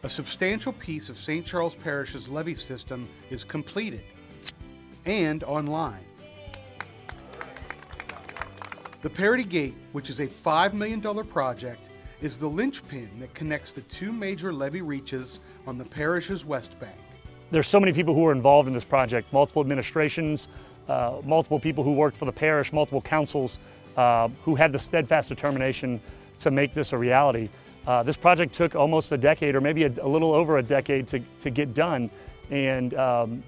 A substantial piece of St. Charles Parish's levee system is completed and online. The Parish Gate, which is a $5 million project, is the linchpin that connects the two major levee reaches on the parish's west bank. There's so many people who are involved in this project, multiple administrations, multiple people who worked for the parish, multiple councils who had the steadfast determination to make this a reality. This project took almost a decade, or maybe a little over a decade to get done, and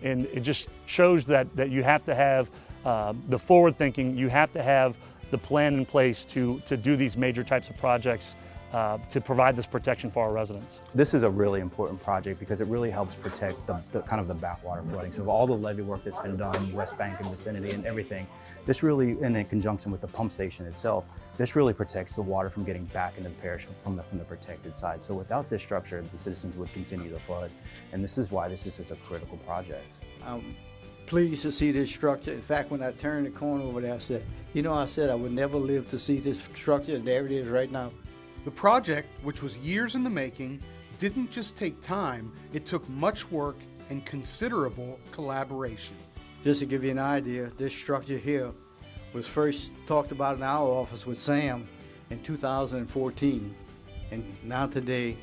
it just shows that you have to have the forward thinking, you have to have the plan in place to do these major types of projects to provide this protection for our residents. This is a really important project because it really helps protect the kind of the backwater flooding. So all the levee work that's been done, West Bank and vicinity and everything, this really, and in conjunction with the pump station itself, this really protects the water from getting back into the parish from the protected side. So without this structure, the citizens would continue to flood. And this is why this is just a critical project. I'm pleased to see this structure. In fact, when I turned the corner over there, I said I would never live to see this structure, and there it is right now. The project, which was years in the making, didn't just take time, it took much work and considerable collaboration. Just to give you an idea, this structure here was first talked about in our office with Sam in 2014. And now today,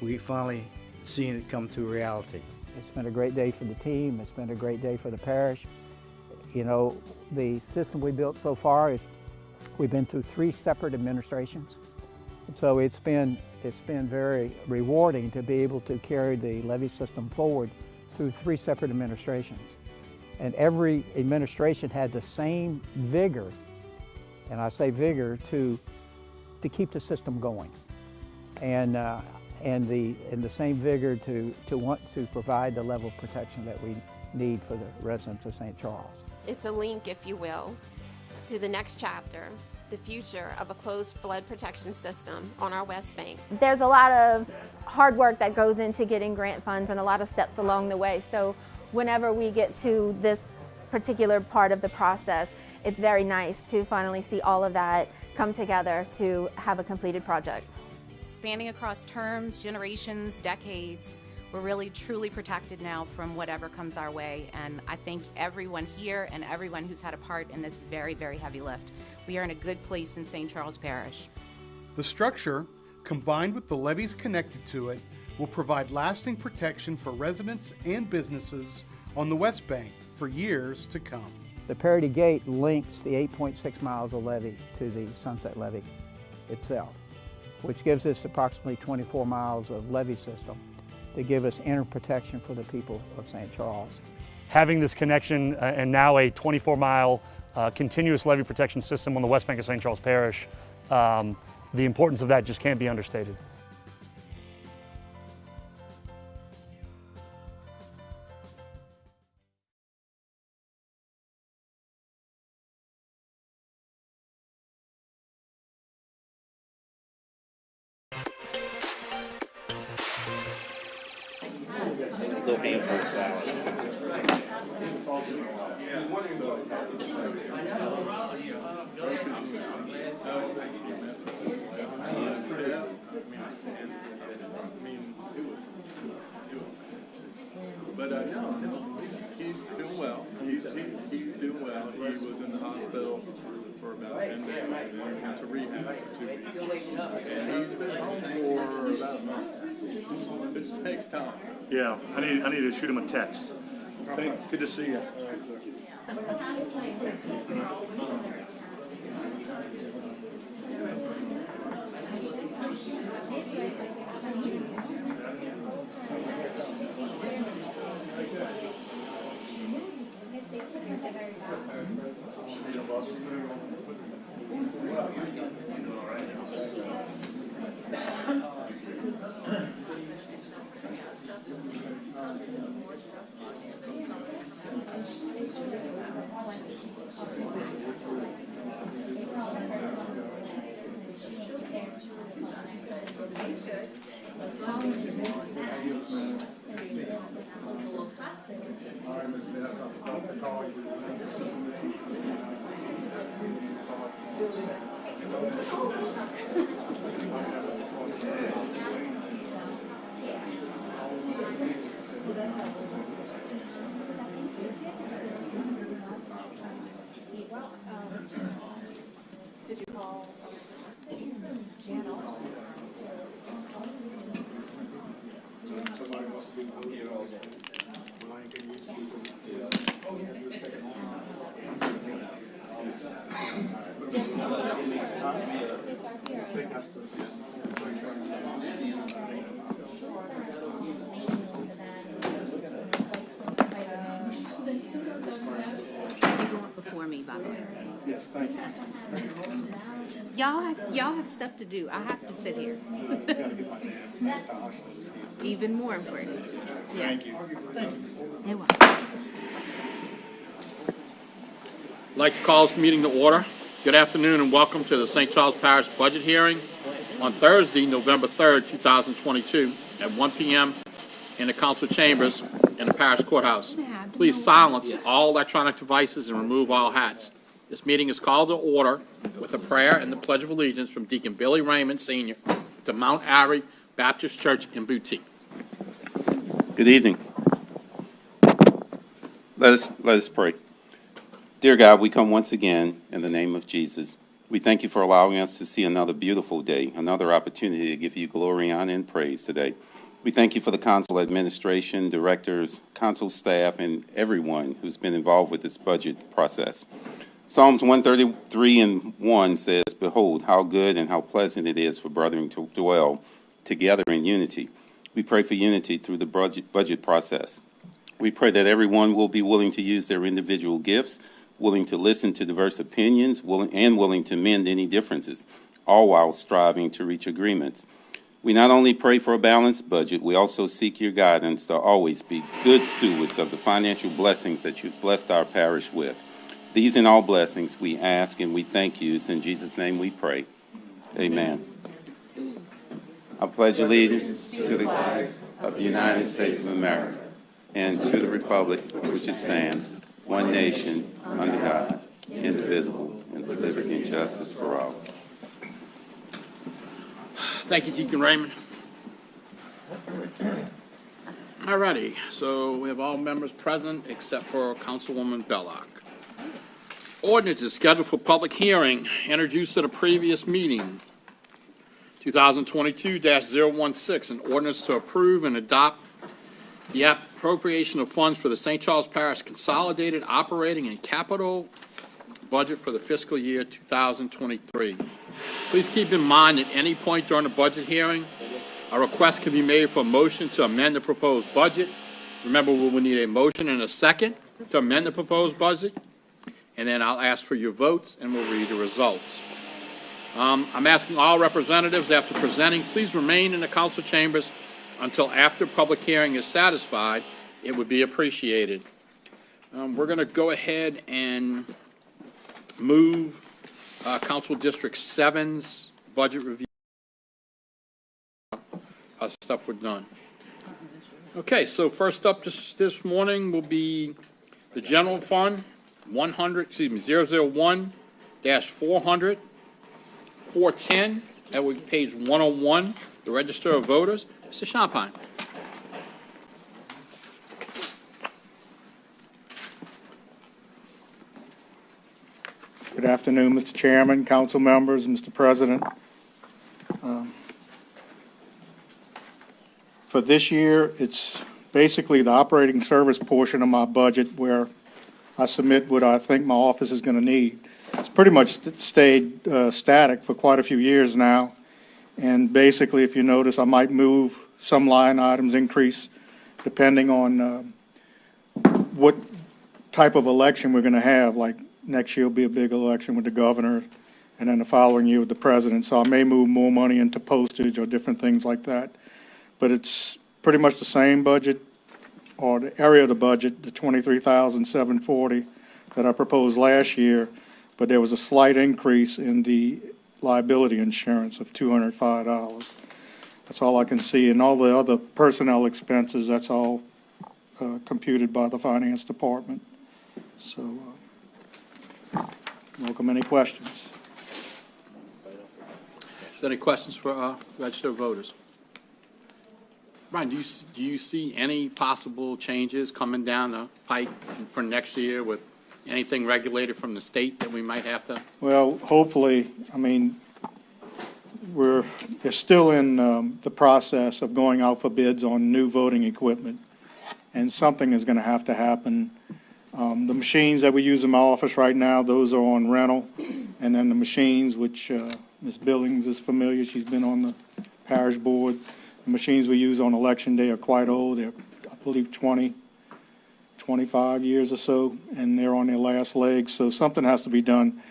we finally seen it come to reality. It's been a great day for the team. It's been a great day for the parish. You know, the system we built so far is, we've been through 3 separate administrations. And so it's been very rewarding to be able to carry the levee system forward through 3 separate administrations. And every administration had the same vigor, and I say vigor, to keep the system going. And the same vigor to want to provide the level of protection that we need for the residents of St. Charles. It's a link, if you will, to the next chapter, the future of a closed flood protection system on our West Bank. There's a lot of hard work that goes into getting grant funds and a lot of steps along the way. So whenever we get to this particular part of the process, it's very nice to finally see all of that come together to have a completed project. Spanning across terms, generations, decades, we're really truly protected now from whatever comes our way, and I thank everyone here and everyone who's had a part in this very, very heavy lift. We are in a good place in St. Charles Parish. The structure, combined with the levees connected to it, will provide lasting protection for residents and businesses on the West Bank for years to come. The Parish Gate links the 8.6 miles of levee to the Sunset Levee itself, which gives us approximately 24 miles of levee system to give us inner protection for the people of St. Charles. Having this connection and now a 24-mile continuous levee protection system on the West Bank of St. Charles Parish, the importance of that just can't be understated. Little handful of salad. But no, he's doing well. He's doing well. He was in the hospital for about 10 days and then went to rehab for 2 weeks. And he's been home for about a month. It takes time. Yeah, I need to shoot him a text. Good to see you. You go up before me, by the way. Yes, thank you. Y'all have stuff to do. I have to sit here. Even more important. Yeah. Thank you. You're welcome. I'd like to call this meeting to order. Good afternoon and welcome to the St. Charles Parish Budget Hearing on Thursday, November 3rd, 2022 at 1 p.m. in the council chambers in the parish courthouse. Please silence all electronic devices and remove all hats. This meeting is called to order with a prayer and the Pledge of Allegiance from Deacon Billy Raymond, Sr. to Mount Airy Baptist Church in Boutique. Good evening. Let us pray. Dear God, we come once again in the name of Jesus. We thank you for allowing us to see another beautiful day, another opportunity to give you glory, honor, and praise today. We thank you for the council administration, directors, council staff, and everyone who's been involved with this budget process. Psalms 133:1 says, "Behold, how good and how pleasant it is for brethren to dwell together in unity." We pray for unity through the budget process. We pray that everyone will be willing to use their individual gifts, willing to listen to diverse opinions, willing to mend any differences, all while striving to reach agreements. We not only pray for a balanced budget, we also seek your guidance to always be good stewards of the financial blessings that you've blessed our parish with. These and all blessings we ask and we thank you. It's in Jesus' name we pray. Amen. I pledge allegiance to the flag of the United States of America and to the republic for which it stands, one nation, under God, indivisible, and with liberty and justice for all. Thank you, Deacon Raymond. All righty, so we have all members present except for Councilwoman Belloc. Ordinance is scheduled for public hearing, introduced at a previous meeting. 2022-016, an ordinance to approve and adopt the appropriation of funds for the St. Charles Parish Consolidated Operating and Capital Budget for the fiscal year 2023. Please keep in mind at any point during the budget hearing, a request can be made for a motion to amend the proposed budget. Remember, we will need a motion and a second to amend the proposed budget, and then I'll ask for your votes and we'll read the results. I'm asking all representatives after presenting, please remain in the council chambers until after public hearing is satisfied. It would be appreciated. We're going to go ahead and move Council District 7's budget review. Stuff we're done. Okay, so first up this morning will be the general fund 001-400. 410, that would be page 101, the Register of Voters. Mr. Champagne. Good afternoon, Mr. Chairman, council members, Mr. President. For this year, it's basically the operating service portion of my budget where I submit what I think my office is going to need. It's pretty much stayed static for quite a few years now. And basically, if you notice, I might move some line items, increase, depending on what type of election we're going to have. Like next year will be a big election with the governor, and then the following year with the president. So I may move more money into postage or different things like that. But it's pretty much the same budget, or the area of the budget, the $23,740 that I proposed last year. But there was a slight increase in the liability insurance of $205. That's all I can see. And all the other personnel expenses, that's all computed by the finance department. So, welcome any questions. Is there any questions for registered voters? Brian, do you see any possible changes coming down the pike for next year with anything regulated from the state that we might have to? Well, hopefully, I mean, they're still in the process of going out for bids on new voting equipment, and something is going to have to happen. The machines that we use in my office right now, those are on rental, and then the machines, which Ms. Billings is familiar, she's been on the parish board. The machines we use on election day are quite old. They're, I believe, 20, 25 years or so, and they're on their last legs, so something has to be done.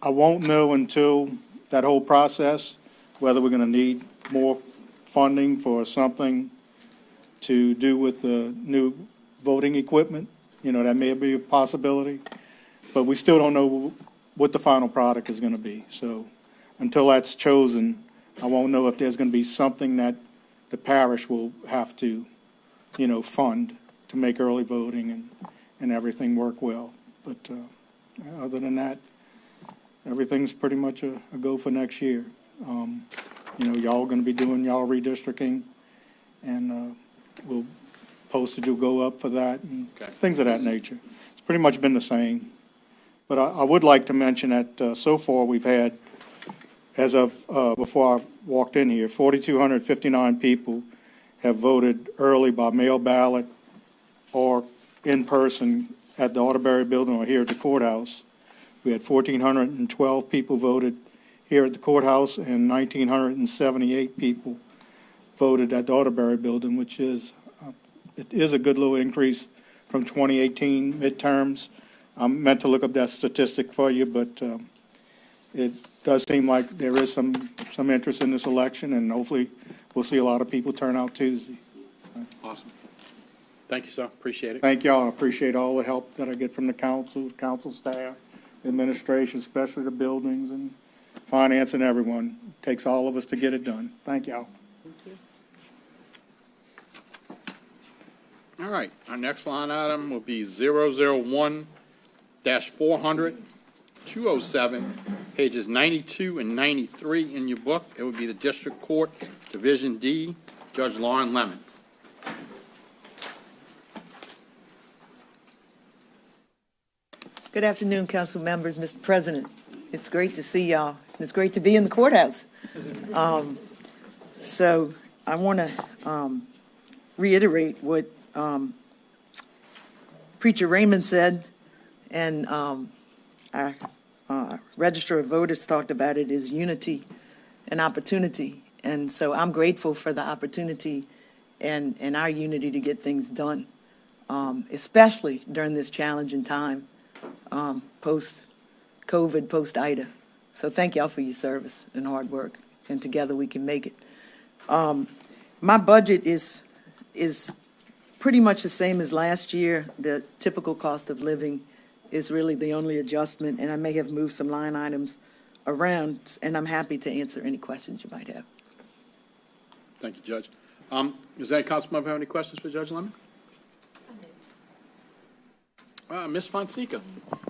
I won't know until that whole process whether we're going to need more funding for something to do with the new voting equipment. You know, that may be a possibility, but we still don't know what the final product is going to be. So until that's chosen, I won't know if there's going to be something that the parish will have to, you know, fund to make early voting and everything work well. But other than that, everything's pretty much a go for next year. You know, y'all going to be doing y'all redistricting, and postage will go up for that, and things of that nature. It's pretty much been the same. But I would like to mention that so far we've had, as of before I walked in here, 4,259 people have voted early by mail ballot or in person at the Audiberry building or here at the courthouse. We had 1,412 people voted here at the courthouse, and 1,978 people voted at the Audiberry building, which is it is a good little increase from 2018 midterms. I meant to look up that statistic for you, but it does seem like there is some interest in this election, and hopefully we'll see a lot of people turn out Tuesday. So. Awesome. Thank you, sir. Appreciate it. Thank y'all. I appreciate all the help that I get from the council staff, administration, especially the buildings and finance and everyone. It takes all of us to get it done. Thank y'all. Thank you. All right, our next line item will be 001-400, 207, pages 92 and 93 in your book. It would be the District Court, Division D, Judge Lauren Lemon. Good afternoon, council members, Mr. President. It's great to see y'all. It's great to be in the courthouse. So I want to reiterate what Preacher Raymond said, and our Register of Voters talked about it, is unity and opportunity. And so I'm grateful for the opportunity and our unity to get things done, especially during this challenging time, post-COVID, post-Ida. So thank y'all for your service and hard work, and together we can make it. My budget is pretty much the same as last year. The typical cost of living is really the only adjustment, and I may have moved some line items around, and I'm happy to answer any questions you might have. Thank you, Judge. Does any council member have any questions for Judge Lemon? Ms. Fonseca.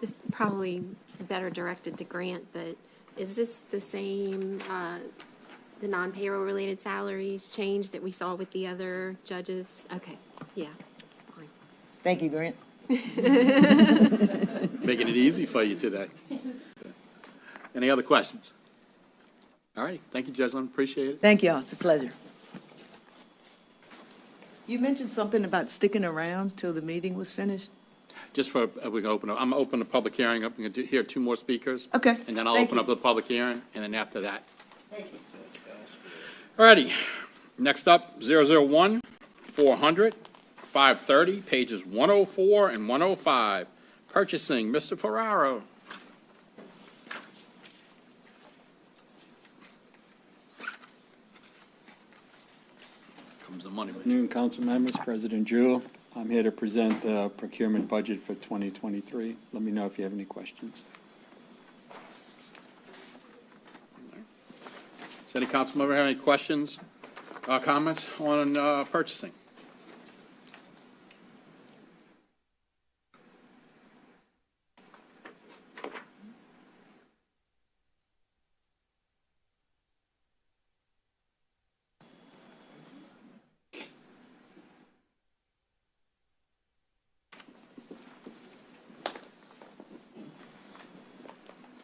It's probably better directed to Grant, but is this the same, the non-payroll related salaries change that we saw with the other judges? Okay, yeah, it's fine. Thank you, Grant. Making it easy for you today. Any other questions? All right, thank you, Judge Lemon, appreciate it. Thank y'all, it's a pleasure. You mentioned something about sticking around till the meeting was finished? Just for, we can open up, I'm going to open the public hearing up, we can hear two more speakers. Okay. And then I'll Thank open you. up the public hearing, and then after that. Thank you. All righty, next up, 001-400, 530, pages 104 and 105. Purchasing, Mr. Ferraro. Comes the money. Good afternoon, council members, President Jewell. I'm here to present the procurement budget for 2023. Let me know if you have any questions. Does any council member have any questions, comments on purchasing?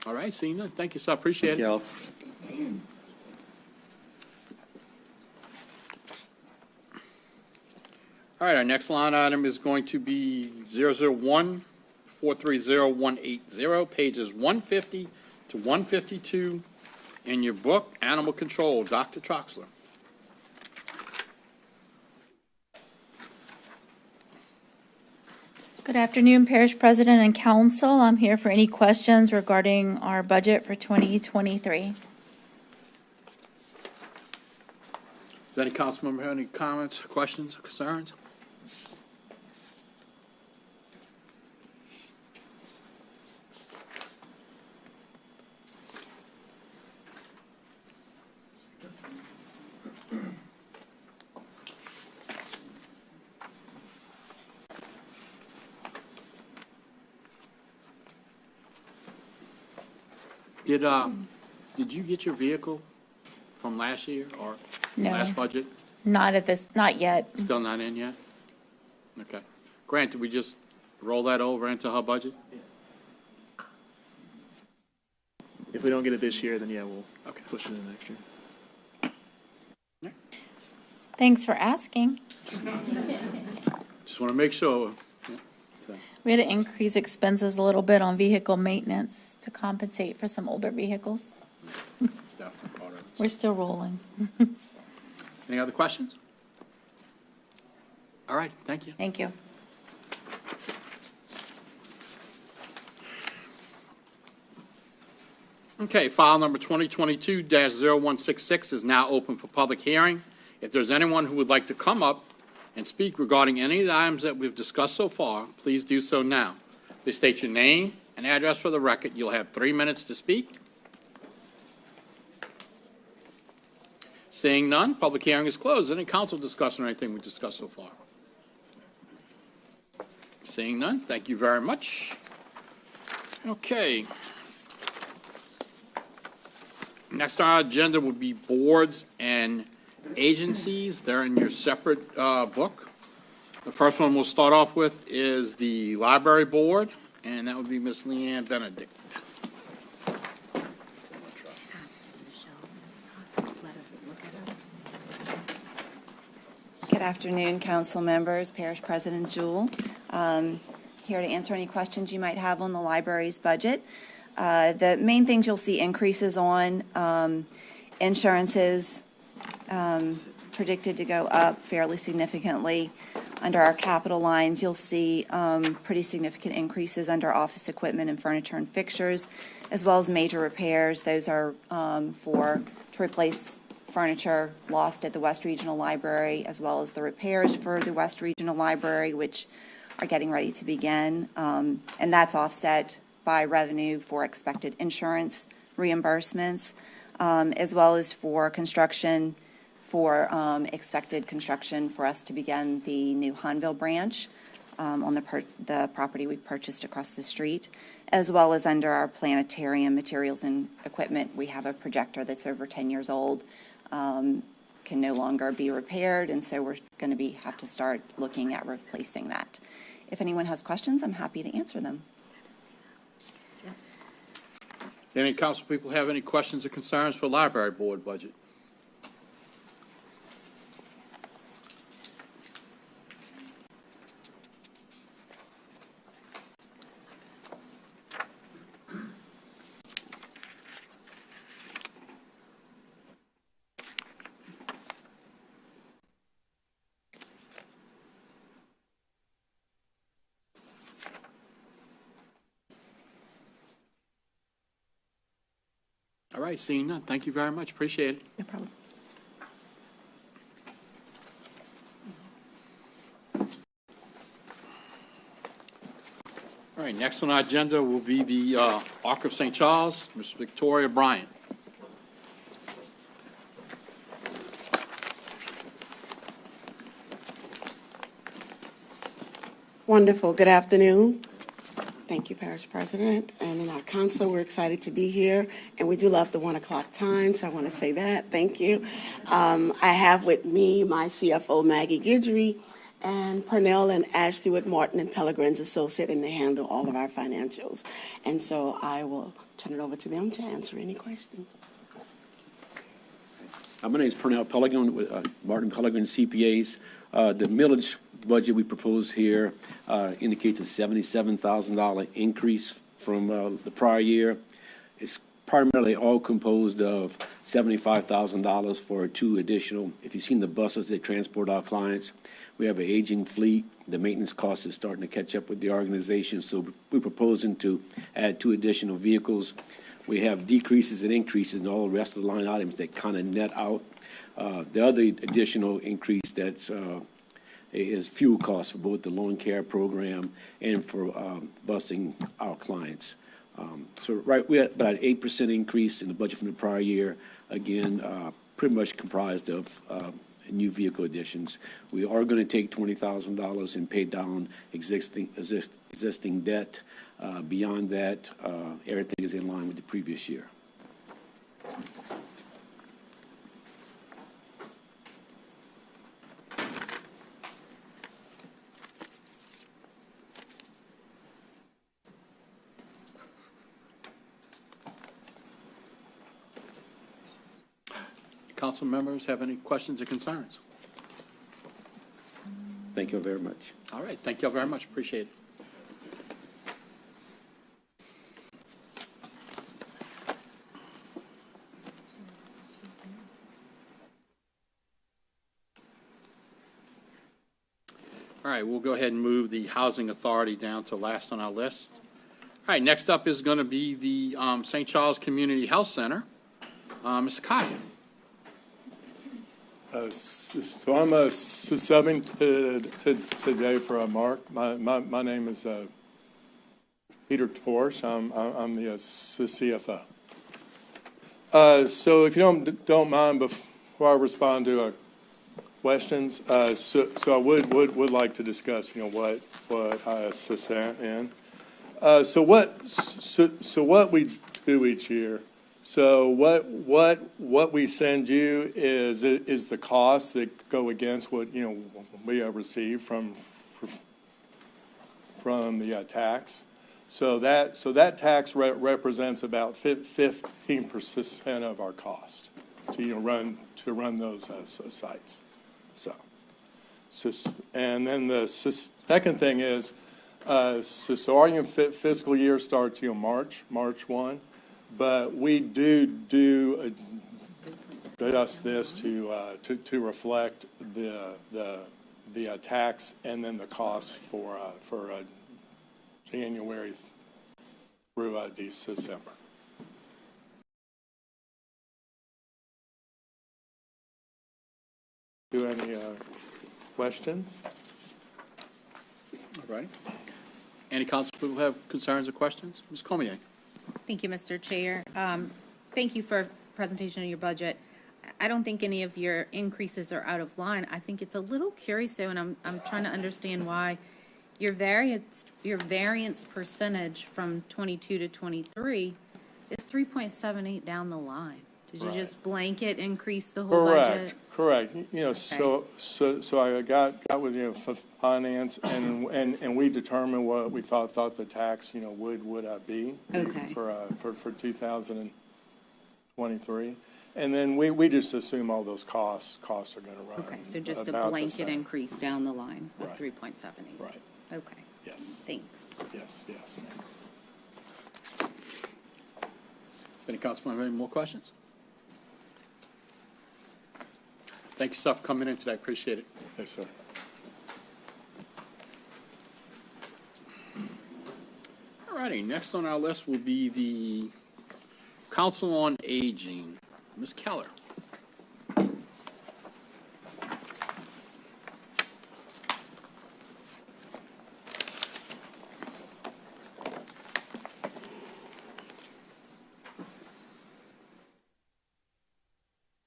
All right, seeing none. Thank you, sir. Appreciate it. Thank you. All right, our next line item is going to be 001-430180, pages 150 to 152 in your book, Animal Control. Dr. Troxler. Good afternoon, Parish President and Council. I'm here for any questions regarding our budget for 2023. Does any council member have any comments, questions, or concerns? Did you get your vehicle from last year or No. last budget? Not yet. Still not in yet? Okay. Grant, did we just roll that over into her budget? If we don't get it this year, then yeah, we'll push it in next year. Thanks for asking. Just want to make sure. We had to increase expenses a little bit on vehicle maintenance to compensate for some older vehicles. We're still rolling. Any other questions? All right, thank you. Thank you. Okay, file number 2022-0166 is now open for public hearing. If there's anyone who would like to come up and speak regarding any of the items that we've discussed so far, please do so now. Please state your name and address for the record. You'll have 3 minutes to speak. Seeing none, public hearing is closed. Any council discussion or anything we discussed so far? Seeing none, thank you very much. Okay. Next on our agenda would be boards and agencies. They're in your separate book. The first one we'll start off with is the library board, and that would be Ms. Leanne Benedict. Good afternoon, council members, Parish President Jewell. Here to answer any questions you might have on the library's budget. The main things you'll see increases on insurances, predicted to go up fairly significantly. Under our capital lines, you'll see pretty significant increases under office equipment and furniture and fixtures, as well as major repairs. Those are to replace furniture lost at the West Regional Library, as well as the repairs for the West Regional Library, which are getting ready to begin. And that's offset by revenue for expected insurance reimbursements, as well as for construction, for expected construction for us to begin the new Hanville branch on the property we purchased across the street, as well as under our planetarium materials and equipment. We have a projector that's over 10 years old, can no longer be repaired, and so we're going to have to start looking at replacing that. If anyone has questions, I'm happy to answer them. Any council people have any questions or concerns for library board budget? All right, seeing none. Thank you very much. Appreciate it. No problem. All right, next on our agenda will be the Ark of St. Charles, Ms. Victoria Bryant. Wonderful. Good afternoon. Thank you, Parish President. And in our council, we're excited to be here. And we do love the 1 o'clock time, so I want to say that. Thank you. I have with me my CFO, Maggie Guidry, and Purnell and Ashley with Martin and Pellegrin's Associate, and they handle all of our financials. And so I will turn it over to them to answer any questions. My name is Purnell Pellegrin with Martin Pellegrin CPAs. The millage budget we propose here indicates a $77,000 increase from the prior year. It's primarily all composed of $75,000 for 2 additional. If you've seen the buses that transport our clients, we have an aging fleet. The maintenance cost is starting to catch up with the organization, so we're proposing to add 2 additional vehicles. We have decreases and increases in all the rest of the line items that kind of net out. The other additional increase is fuel costs for both the loan care program and for busing our clients. So we're at about an 8% increase in the budget from the prior year. Again, pretty much comprised of new vehicle additions. We are going to take $20,000 and pay down existing debt. Beyond that, everything is in line with the previous year. Council members have any questions or concerns? Thank you very much. All right, thank you all very much. Appreciate it. All right, we'll go ahead and move the Housing Authority down to last on our list. All right, next up is going to be the St. Charles Community Health Center. Mr. Kaiser. So I'm subbing today for Mark. My name is Peter Torsch. I'm the CFO. So if you don't mind, before I respond to questions, so I would like to discuss, what I sent in. So what we do each year. So what we send you is the costs that go against what we receive from the tax. So that tax represents about 15% of our cost to run those sites. So and then the second thing is so our fiscal year starts March 1. But we do adjust this to reflect the tax and then the costs for January through December. Do any questions? All right. Any council people have concerns or questions? Ms. Cormier. Thank you, Mr. Chair. Thank you for presentation of your budget. I don't think any of your increases are out of line. I think it's a little curious though, and I'm trying to understand why your variance percentage from 22 to 23 is 3.78 down the line. Did you just blanket increase the whole budget? Correct. So I got with finance and we determined what we thought the tax would be for 2023, and then we just assume all those costs are going to run. Okay, so just a blanket increase down the line of 3.78. Right. Okay. Yes. Thanks. Yes. Does any councilman have any more questions? Thank you, sir, for coming in today. Appreciate it. Yes, sir. All righty. Next on our list will be the Council on Aging. Ms. Keller.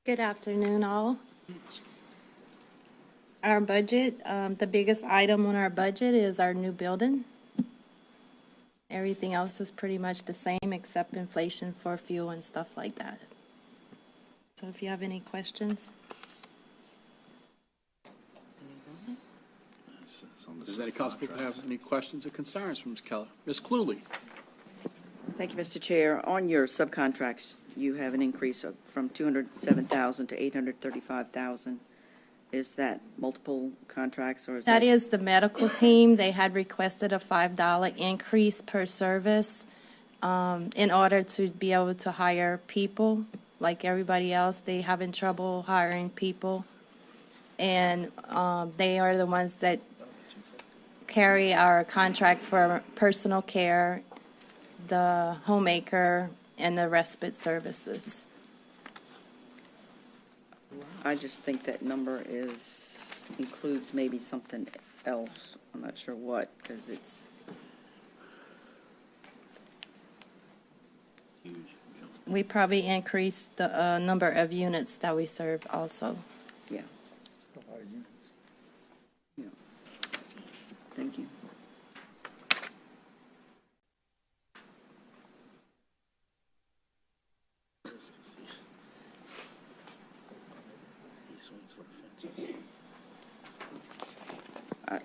Good afternoon, all. Our budget, the biggest item on our budget is our new building. Everything else is pretty much the same except inflation for fuel and stuff like that. So if you have any questions. Does any council people have any questions or concerns for Ms. Keller? Ms. Cluley? Thank you, Mr. Chair. On your subcontracts, you have an increase from 207,000 to 835,000. Is that multiple contracts, or is That is the medical team. They had requested a $5 increase per service in order to be able to hire people. Like everybody else, they having trouble hiring people. And they are the ones that carry our contract for personal care, the homemaker, and the respite services. I just think that number includes maybe something else. I'm not sure what, because it's We probably increased the number of units that we serve also. yeah. Yeah. Thank you.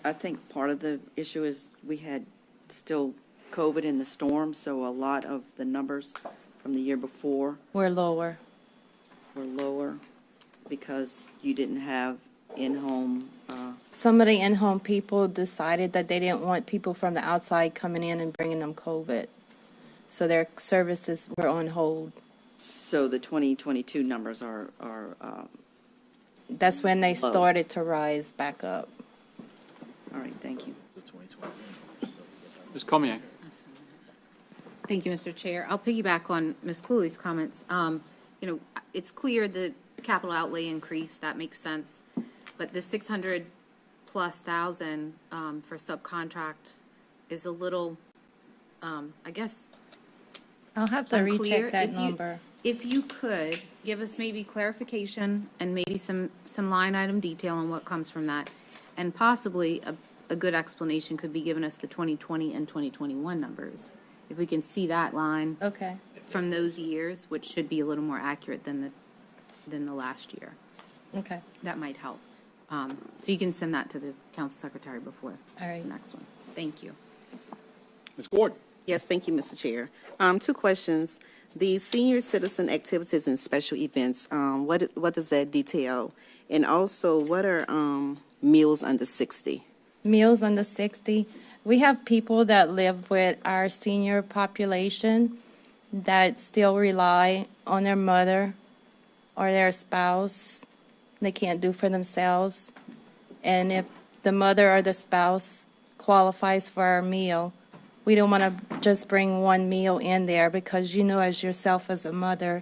I think part of the issue is we had still COVID in the storm, so a lot of the numbers from the year before We're lower. were lower because you didn't have in-home. Some of the in-home people decided that they didn't want people from the outside coming in and bringing them COVID. So their services were on hold. So the 2022 numbers are That's when they low. started to rise back up. All right, thank you. Ms. Comier? Thank you, Mr. Chair. I'll piggyback on Ms. Cooley's comments. It's clear the capital outlay increase, that makes sense. But the 600,000+ for subcontract is a little, I guess, I'll have to unclear. recheck that number. If you could give us maybe clarification and maybe some line item detail on what comes from that, and possibly a good explanation could be given us the 2020 and 2021 numbers. If we can see that line Okay. from those years, which should be a little more accurate than the last year, Okay. that might help. So you can send that to the council secretary before All right. the next one. Thank you. Ms. Gordon? Yes, thank you, Mr. Chair. Two questions. The senior citizen activities and special events, what does that detail? And also, what are meals under 60? Meals under 60. We have people that live with our senior population that still rely on their mother or their spouse. They can't do for themselves. And if the mother or the spouse qualifies for our meal, we don't want to just bring one meal in there because you know as yourself as a mother,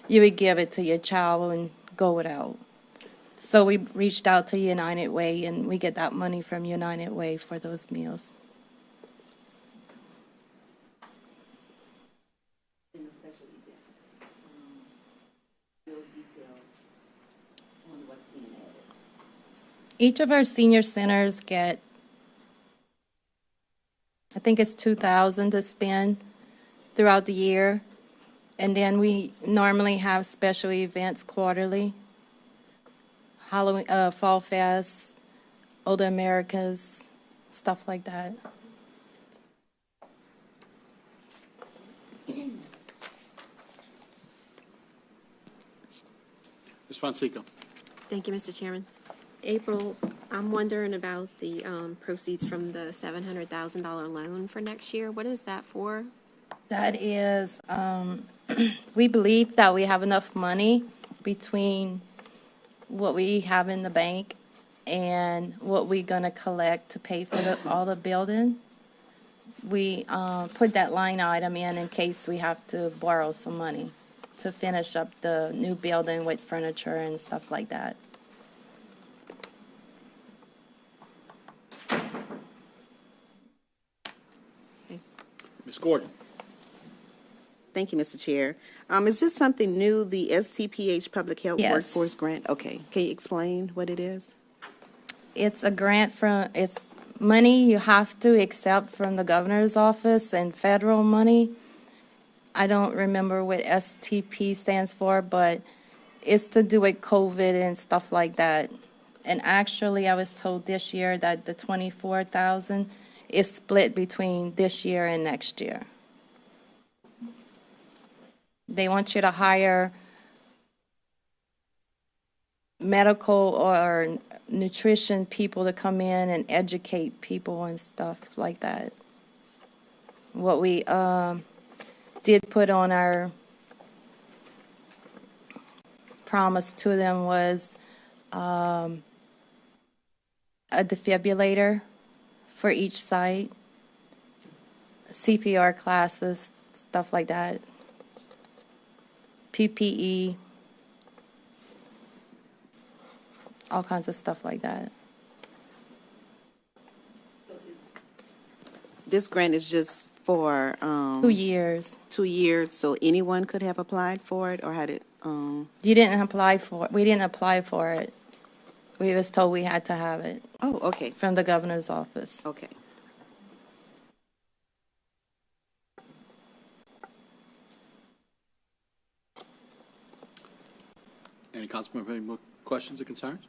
you would give it to your child and go without. So we reached out to United Way, and we get that money from United Way for those meals. In the special events, detail on what's being added. Each of our senior centers get, I think it's $2,000 to spend throughout the year. And then we normally have special events quarterly. Halloween, Fall Fest, Older Americas, stuff like that. Ms. Fonseca? Thank you, Mr. Chairman. April, I'm wondering about the proceeds from the $700,000 loan for next year. What is that for? That is, we believe that we have enough money between what we have in the bank and what we're going to collect to pay for all the building. We put that line item in case we have to borrow some money to finish up the new building with furniture and stuff like that. Ms. Gordon? Thank you, Mr. Chair. Is this something new, the STPH Public Health Yes. Workforce Grant? Okay, can you explain what it is? It's a grant it's money you have to accept from the governor's office and federal money. I don't remember what STP stands for, but it's to do with COVID and stuff like that. And actually, I was told this year that the 24,000 is split between this year and next year. They want you to hire medical or nutrition people to come in and educate people and stuff like that. What we did put on our promise to them was a defibrillator for each site, CPR classes, stuff like that, PPE, all kinds of stuff like that. This grant is just for 2 years. 2 years, so anyone could have applied for it, or had it? You didn't apply for it. We didn't apply for it. We was told we had to have it. Oh, okay. From the governor's office. Okay. Any councilman have any more questions or concerns?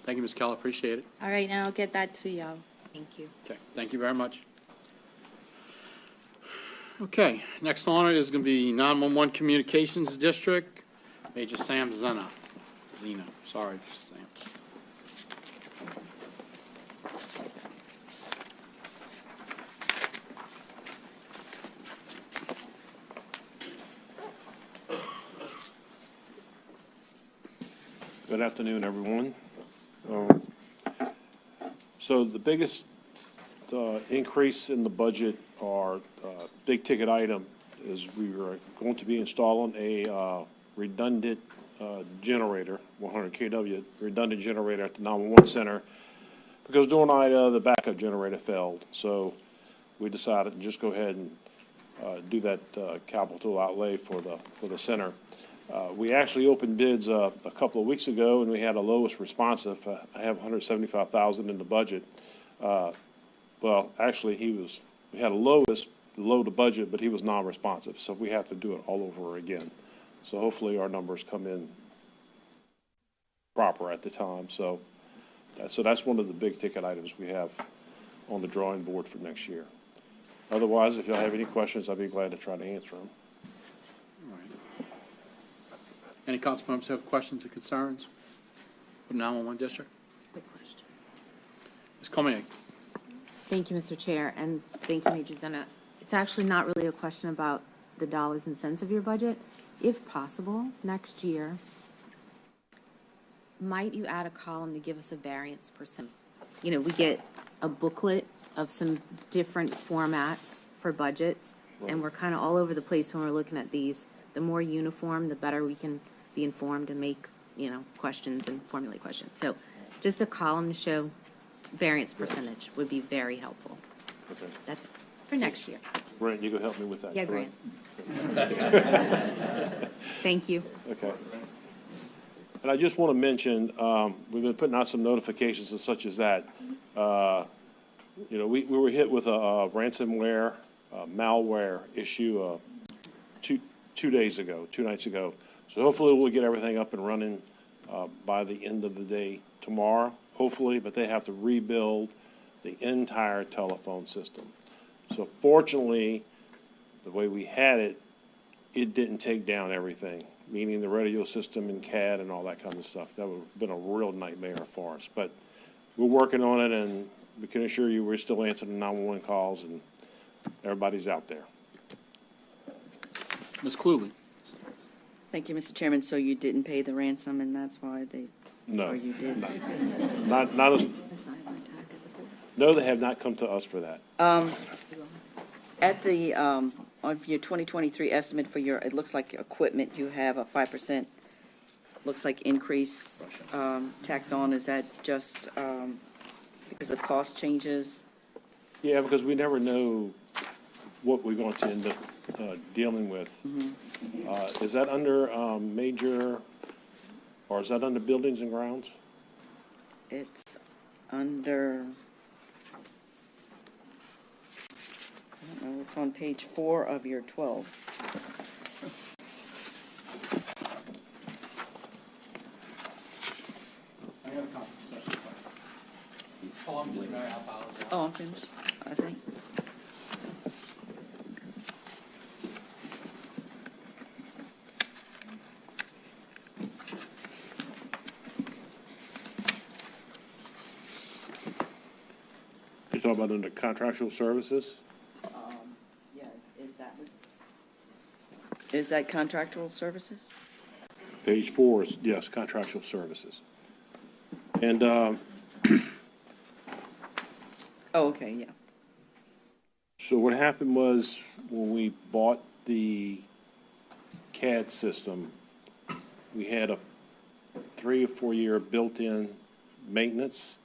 Thank you, Ms. Keller. Appreciate it. All right, now I'll get that to y'all. Thank you. Okay, thank you very much. Okay, next on it is going to be 911 Communications District, Major Sam Zena. Sorry, Sam. Good afternoon, everyone. So the biggest increase in the budget or big ticket item is we are going to be installing a redundant generator, 100 kW redundant generator at the 911 center, because during Ida, the backup generator failed. So we decided to just go ahead and do that capital outlay for the center. We actually opened bids a couple of weeks ago, and we had a lowest responsive. I have $175,000 in the budget. Well, actually, we had a lowest below the budget, but he was non-responsive, so we have to do it all over again. So hopefully our numbers come in proper at the time. So that's one of the big ticket items we have on the drawing board for next year. Otherwise, if y'all have any questions, I'd be glad to try to answer them. All right. Any council members have questions or concerns for the 911 district? Quick question. Ms. Comey. Thank you, Mr. Chair, and thank you, Major Zena. It's actually not really a question about the dollars and cents of your budget. If possible, next year, might you add a column to give us a variance percent? You know, we get a booklet of some different formats for budgets, and we're kind of all over the place when we're looking at these. The more uniform, the better we can be informed and make, questions and formulate questions. So just a column to show variance percentage would be very helpful. Okay. That's it for next year. Grant, you can help me with that. Yeah, Grant. Thank you. Okay. And I just want to mention, we've been putting out some notifications and such as that. We were hit with a ransomware, malware issue 2 nights ago. So hopefully we'll get everything up and running by the end of the day tomorrow, hopefully, but they have to rebuild the entire telephone system. So fortunately, the way we had it, it didn't take down everything, meaning the radio system and CAD and all that kind of stuff. That would have been a real nightmare for us. But we're working on it, and we can assure you we're still answering the 911 calls, and everybody's out there. Ms. Cluley. Thank you, Mr. Chairman. So you didn't pay the ransom, and that's why they... No. Or you did? Not as... No, they have not come to us for that. At the, of your 2023 estimate for your, it looks like equipment, you have a 5%, looks like increase tacked on. Is that just because of cost changes? Yeah, because we never know what we're going to end up dealing with. Mm-hmm. Is that under major, or is that under buildings and grounds? It's under, I don't know, it's on page 4 of your 12. Oh, I'm finished, I think. You're talking about under contractual services? Yeah, is that contractual services? Page 4 is, yes, contractual services. And, Oh, okay, yeah. so what happened was when we bought the CAD system, we had a 3 or 4 year built-in maintenance,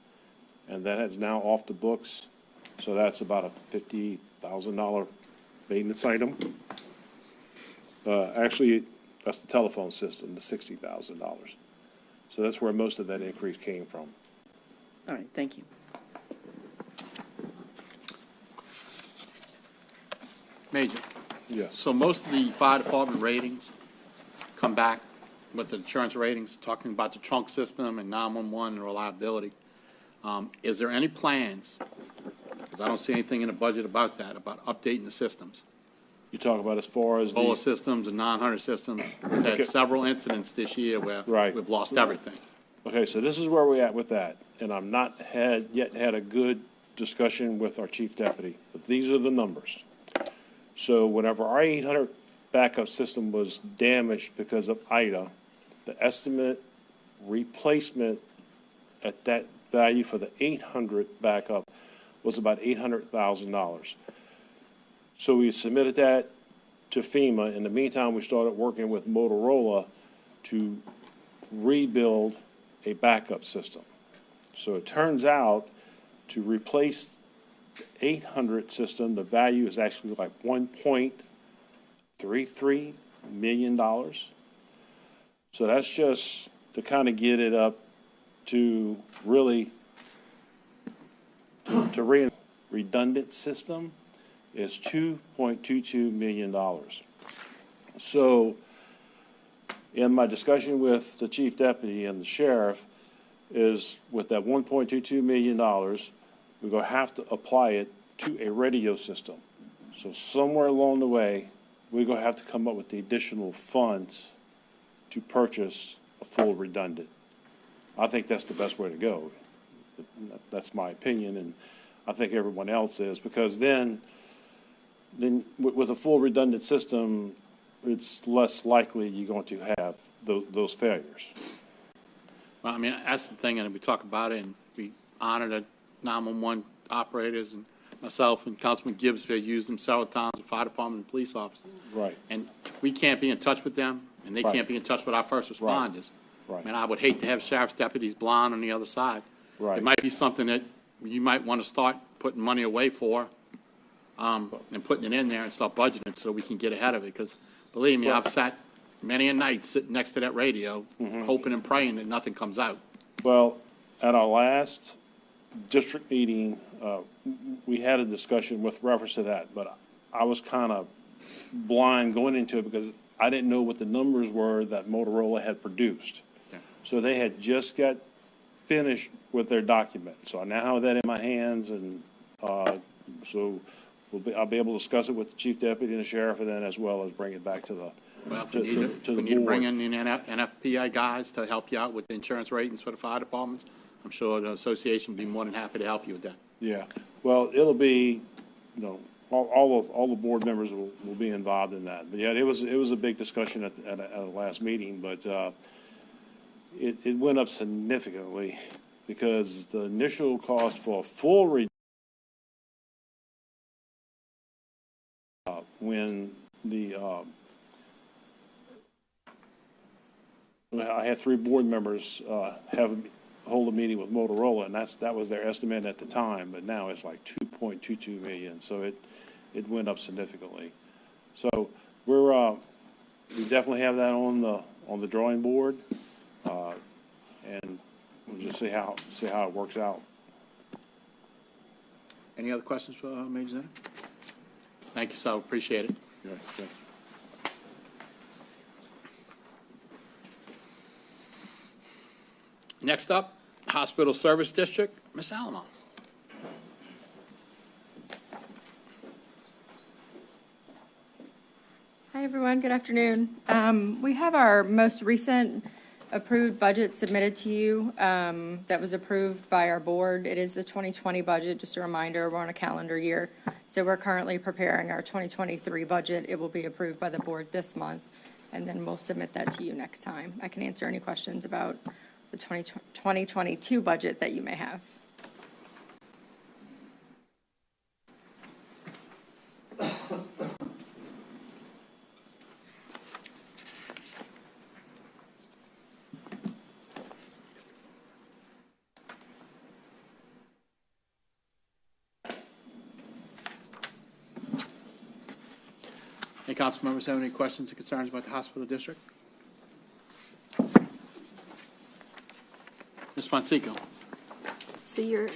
and that is now off the books. So that's about a $50,000 maintenance item. Actually, that's the telephone system, the $60,000. So that's where most of that increase came from. All right, thank you. Major. Yes. So most of the fire department ratings come back with the insurance ratings, talking about the trunk system and 911 and reliability. Is there any plans, because I don't see anything in the budget about that, about updating the systems? You talk about as far as Bola the, systems and 900 systems. We've had Okay. several incidents this year where Right. we've lost everything. okay, so this is where we're at with that. And I'm not yet had a good discussion with our chief deputy, but these are the numbers. So whenever our 800 backup system was damaged because of Ida, the estimate replacement at that value for the 800 backup was about $800,000. So we submitted that to FEMA. In the meantime, we started working with Motorola to rebuild a backup system. So it turns out to replace the 800 system, the value is actually like $1.33 million. So that's just to kind of get it up to really to redundant system is $2.22 million. So in my discussion with the chief deputy and the sheriff is with that $1.22 million, we're going to have to apply it to a radio system. So somewhere along the way, we're going to have to come up with the additional funds to purchase a full redundant. I think that's the best way to go. That's my opinion, and I think everyone else is, because then with a full redundant system, it's less likely you're going to have those failures. Well, I mean, that's the thing, and we talk about it, and we honor the 911 operators, and myself and Councilman Gibbs have used them several times, the fire department and police officers. Right. And we can't be in touch with them, and they Right. can't be in touch with our first responders. Right. I mean, I would hate to have sheriff's deputies blind on the other side. Right. It might be something that you might want to start putting money away for, and putting it in there and start budgeting it so we can get ahead of it, because believe me, I've sat many a night sitting next to that radio, hoping and praying that nothing comes out. Well, at our last district meeting, we had a discussion with reference to that, but I was kind of blind going into it because I didn't know what the numbers were that Motorola had produced. Okay. So they had just got finished with their document. So I now have that in my hands, and so I'll be able to discuss it with the chief deputy and the sheriff, and then as well as bring it back to the Well, if to we need the to bring board. in the NFPA guys to help you out with the insurance ratings for the fire departments, I'm sure the association would be more than happy to help you with that. Yeah, well, it'll be, all the board members will be involved in that. But yeah, it was a big discussion at a last meeting, but it went up significantly because the initial cost for a full when I had 3 board members hold a meeting with Motorola, and that was their estimate at the time, but now it's like 2.22 million, so it went up significantly. So we definitely have that on the drawing board, and we'll just see how it works out. Any other questions for Major Zane? Thank you, Sal. Appreciate it. Yeah, thanks. Next up, Hospital Service District, Ms. Alamo. Hi, everyone. Good afternoon. We have our most recent approved budget submitted to you that was approved by our board. It is the 2020 budget. Just a reminder, we're on a calendar year. So we're currently preparing our 2023 budget. It will be approved by the board this month, and then we'll submit that to you next time. I can answer any questions about the 2022 budget that you may have. Any council members have any questions or concerns about the hospital district? Ms. Fonseca. So your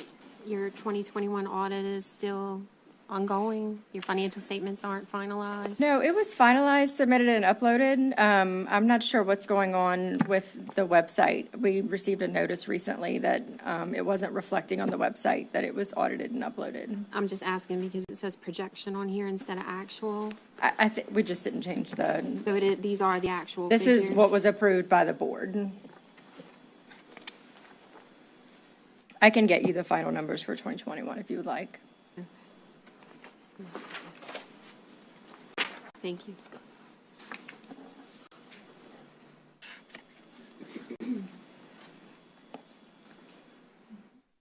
2021 audit is still ongoing? Your financial statements aren't finalized? No, it was finalized, submitted, and uploaded. I'm not sure what's going on with the website. We received a notice recently that it wasn't reflecting on the website that it was audited and uploaded. I'm just asking because it says projection on here instead of actual. I think we just didn't change the. So these are the actual This figures? is what was approved by the board. I can get you the final numbers for 2021 if you would like. Thank you.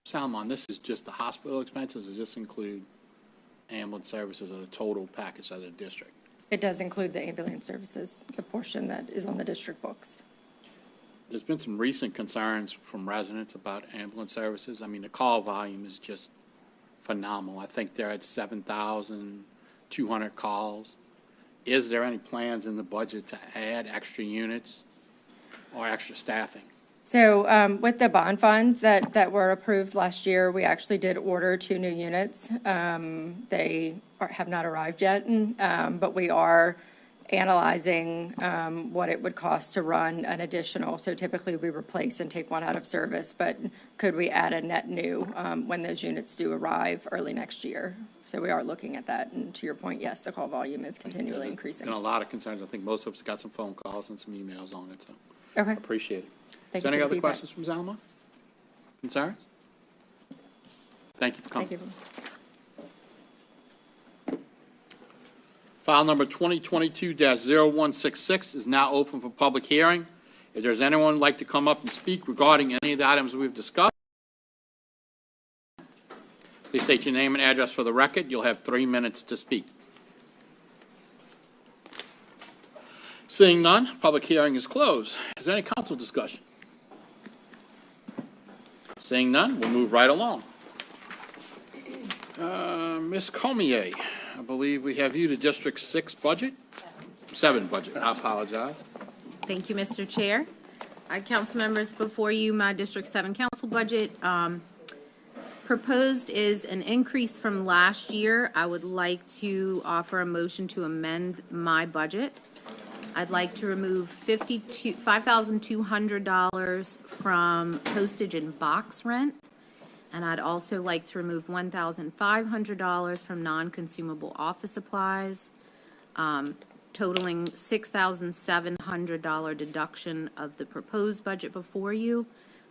Salmon, this is just the hospital expenses, or does this include ambulance services or the total package of the district? It does include the ambulance services, the portion that is on the district books. There's been some recent concerns from residents about ambulance services. I mean, the call volume is just phenomenal. I think they're at 7,200 calls. Is there any plans in the budget to add extra units or extra staffing? So with the bond funds that were approved last year, we actually did order 2 new units. They have not arrived yet, but we are analyzing what it would cost to run an additional. So typically we replace and take one out of service, but could we add a net new when those units do arrive early next year? So we are looking at that. And to your point, yes, the call volume is continually increasing. Been a lot of concerns. I think most of us got some phone calls and some emails on it, so okay. Appreciate it. Thank Is there you any for other the feedback. questions from Zalma? Concerns? Thank you for coming. Thank you. File number 2022-0166 is now open for public hearing. If there's anyone who'd like to come up and speak regarding any of the items we've discussed, please state your name and address for the record. You'll have 3 minutes to speak. Seeing none, public hearing is closed. Is there any council discussion? Seeing none, we'll move right along. Ms. Comier, I believe we have you to District 6 budget? 7 budget, I apologize. Thank you, Mr. Chair. Council members, before you, my District 7 council budget. Proposed is an increase from last year. I would like to offer a motion to amend my budget. I'd like to remove $5,200 from postage and box rent. And I'd also like to remove $1,500 from non-consumable office supplies, totaling $6,700 deduction of the proposed budget before you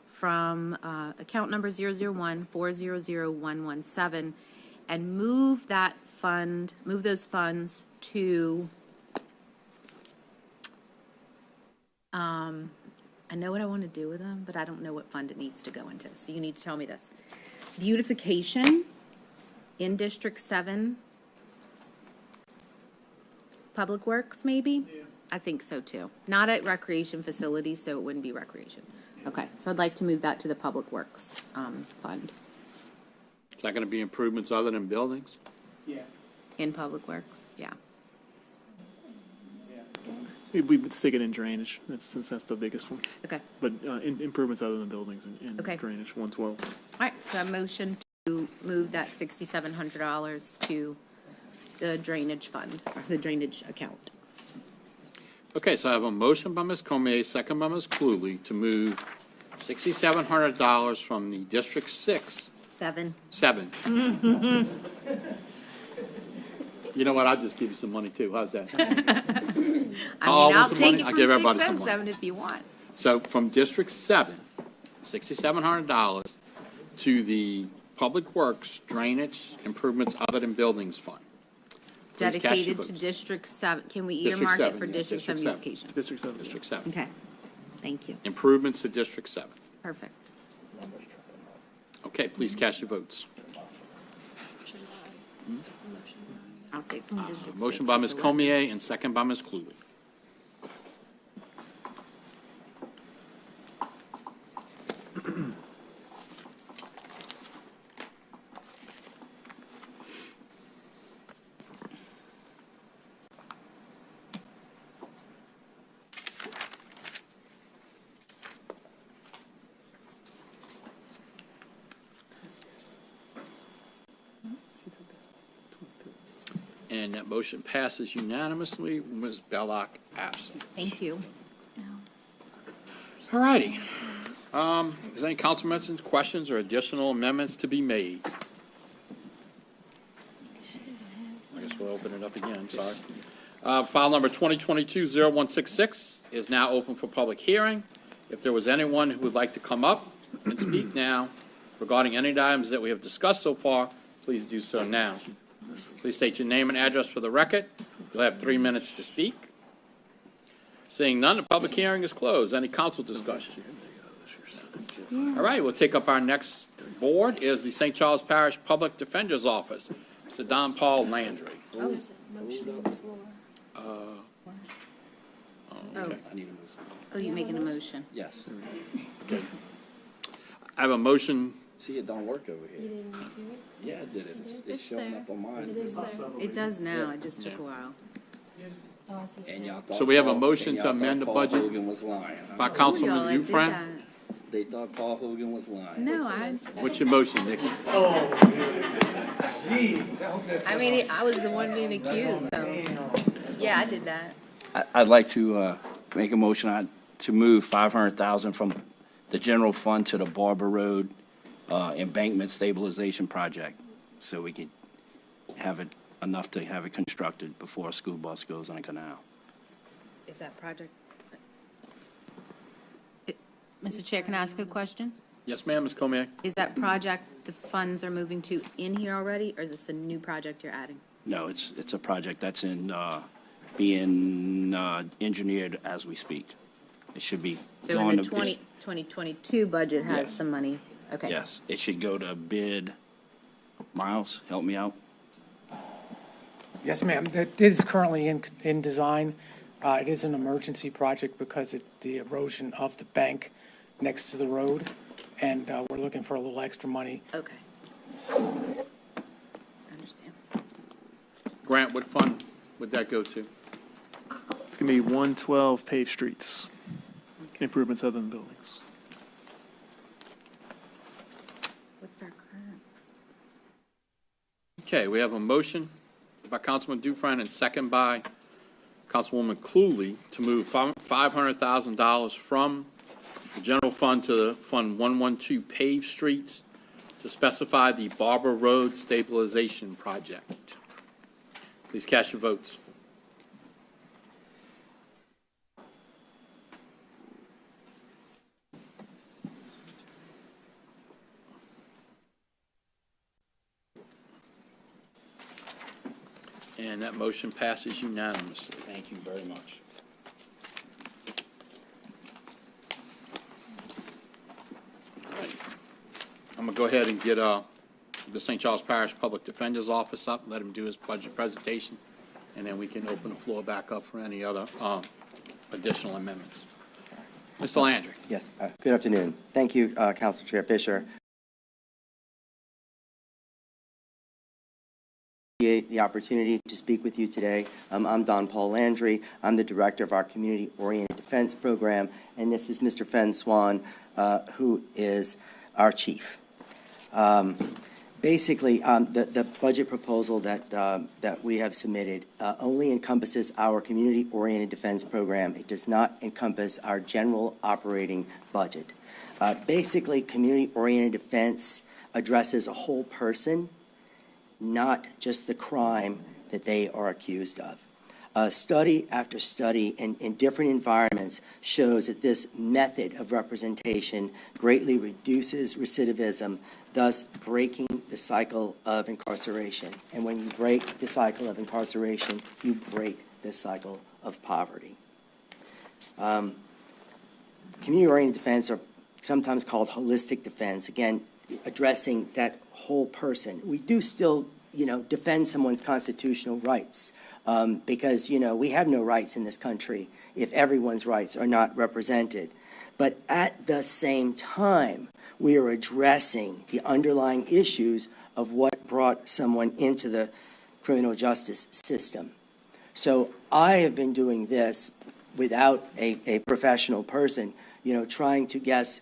from account number 001-400-117, and move those funds to I know what I want to do with them, but I don't know what fund it needs to go into. So you need to tell me this. Beautification in District 7. Public Works, maybe? Yeah. I think so, too. Not at recreation facilities, so it wouldn't be recreation. Okay, so I'd like to move that to the Public Works fund. Is that going to be improvements other than buildings? Yeah. In Public Works, yeah. We would stick it in drainage, since that's the biggest one. Okay. But improvements other than buildings and Okay. drainage, 112. All right, so a motion to move that $6,700 to the drainage fund, or the drainage account. Okay, so I have a motion by Ms. Comier, second by Ms. Cluley, to move $6,700 from the District 6. 7. You know what? I'll just give you some money too. How's that? I'll some take money? it I'll from give everybody some 677 money. if you want. So from District 7, $6,700 to the Public Works Drainage Improvements Other than Buildings Fund. Please cast your Dedicated to votes. District 7. Can we District earmark it 7, for yeah, District 7 District 7. beautification? District 7. District 7. Okay, thank you. Improvements to District 7. Perfect. Okay, please cast your votes. I'll take from District 6. Motion by Ms. Comier and second by Ms. Cluley. And that motion passes unanimously, Ms. Belloc absent. Thank you. All righty. Is there any council members' questions or additional amendments to be made? I guess we'll open it up again, sorry. File number 2022-0166 is now open for public hearing. If there was anyone who would like to come up and speak now regarding any items that we have discussed so far, please do so now. Please state your name and address for the record. You'll have 3 minutes to speak. Seeing none, the public hearing is closed. Any council discussion? All right, we'll take up our next board is the St. Charles Parish Public Defender's Office. Mr. Don Paul Landry. Oh, Okay. oh, you're making a motion. Yes. Okay. I have a motion. See, it don't work over here. Yeah, it did. It's showing up on mine. It does now, it just took a while. And y'all thought So we have a Paul- motion and to y'all amend the thought Paul budget Hogan was lying, huh? by Councilman Y'all, I did Dufresne. that. They thought Paul Hogan was lying. No, I What's your motion, Nikki? mean, I was the one being accused, so, yeah, I did that. I'd like to make a motion to move $500,000 from the general fund to the Barber Road embankment stabilization project, so we could have it enough to have it constructed before a school bus goes on a canal. Is that project? Mr. Chair, can I ask a question? Yes, ma'am, Ms. Comier. Is that project the funds are moving to in here already, or is this a new project you're adding? No, it's a project that's being engineered as we speak. It should be So going in the to 2022 budget has Yes. some money? Okay. Yes, it should go to bid. Miles, help me out. Yes, ma'am. It is currently in design. It is an emergency project because the erosion of the bank next to the road, and we're looking for a little extra money. Okay. I understand. Grant, what fund would that go to? It's going to be 112 paved streets, improvements other than buildings. What's our current? Okay, we have a motion by Councilman Dufresne and second by Councilwoman Cluley to move $500,000 from the general fund to the Fund 112 paved streets to specify the Barber Road stabilization project. Please cast your votes. And that motion passes unanimously. Thank you very much. I'm going to go ahead and get the St. Charles Parish Public Defender's Office up, let him do his budget presentation, and then we can open the floor back up for any other additional amendments. Mr. Landry. Yes, good afternoon. Thank you, Council Chair Fisher. The opportunity to speak with you today. I'm Don Paul Landry. I'm the director of our Community-Oriented Defense Program, and this is Mr. Fenn Swan, who is our chief. Basically, the budget proposal that we have submitted only encompasses our Community-Oriented Defense Program. It does not encompass our general operating budget. Basically, Community-Oriented Defense addresses a whole person, not just the crime that they are accused of. Study after study in different environments shows that this method of representation greatly reduces recidivism, thus breaking the cycle of incarceration. And when you break the cycle of incarceration, you break the cycle of poverty. Community-oriented defense, or sometimes called holistic defense, again, addressing that whole person. We do still, defend someone's constitutional rights because, we have no rights in this country if everyone's rights are not represented. But at the same time, we are addressing the underlying issues of what brought someone into the criminal justice system. So I have been doing this without a professional person, trying to guess,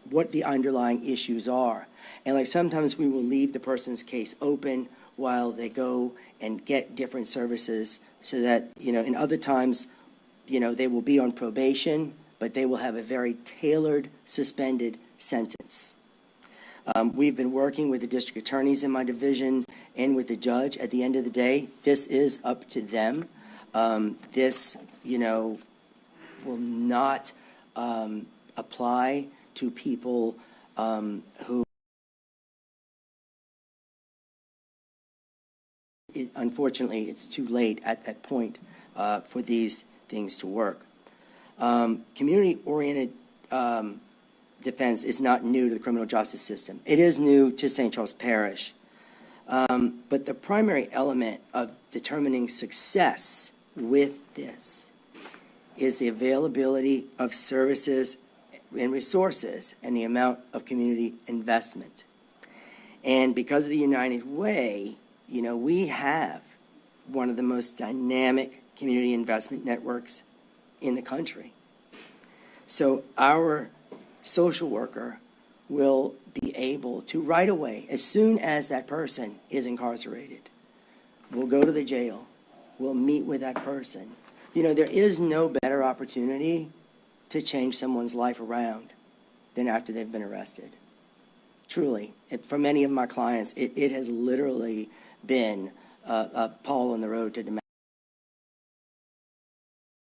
what the underlying issues are. And like sometimes we will leave the person's case open while they go and get different services so that, in other times, they will be on probation, but they will have a very tailored, suspended sentence. We've been working with the district attorneys in my division and with the judge. At the end of the day, this is up to them. This, will not apply to people who, unfortunately, it's too late at that point for these things to work. Community-oriented defense is not new to the criminal justice system. It is new to St. Charles Parish. But the primary element of determining success with this is the availability of services and resources and the amount of community investment. And because of the United Way, we have one of the most dynamic community investment networks in the country. So our social worker will be able to right away, as soon as that person is incarcerated, we'll go to the jail, we'll meet with that person. There is no better opportunity to change someone's life around than after they've been arrested. Truly, for many of my clients, it has literally been a Paul on the road to Damascus.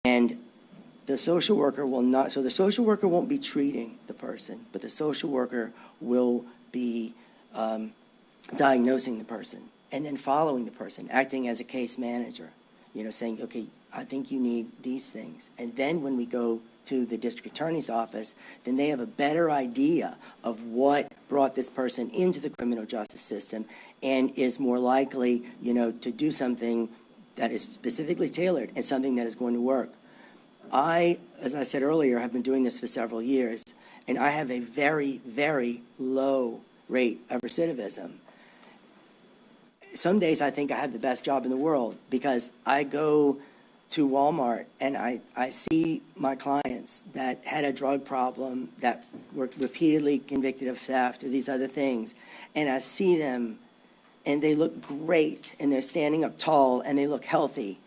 And the social worker will not, so the social worker won't be treating the person, but the social worker will be diagnosing the person and then following the person, acting as a case manager, saying, okay, I think you need these things. And then when we go to the district attorney's office, then they have a better idea of what brought this person into the criminal justice system and is more likely, to do something that is specifically tailored and something that is going to work. I, as I said earlier, have been doing this for several years, and I have a very, very low rate of recidivism. Some days I think I have the best job in the world because I go to Walmart and I see my clients that had a drug problem, that were repeatedly convicted of theft or these other things, and I see them and they look great and they're standing up tall and they look healthy.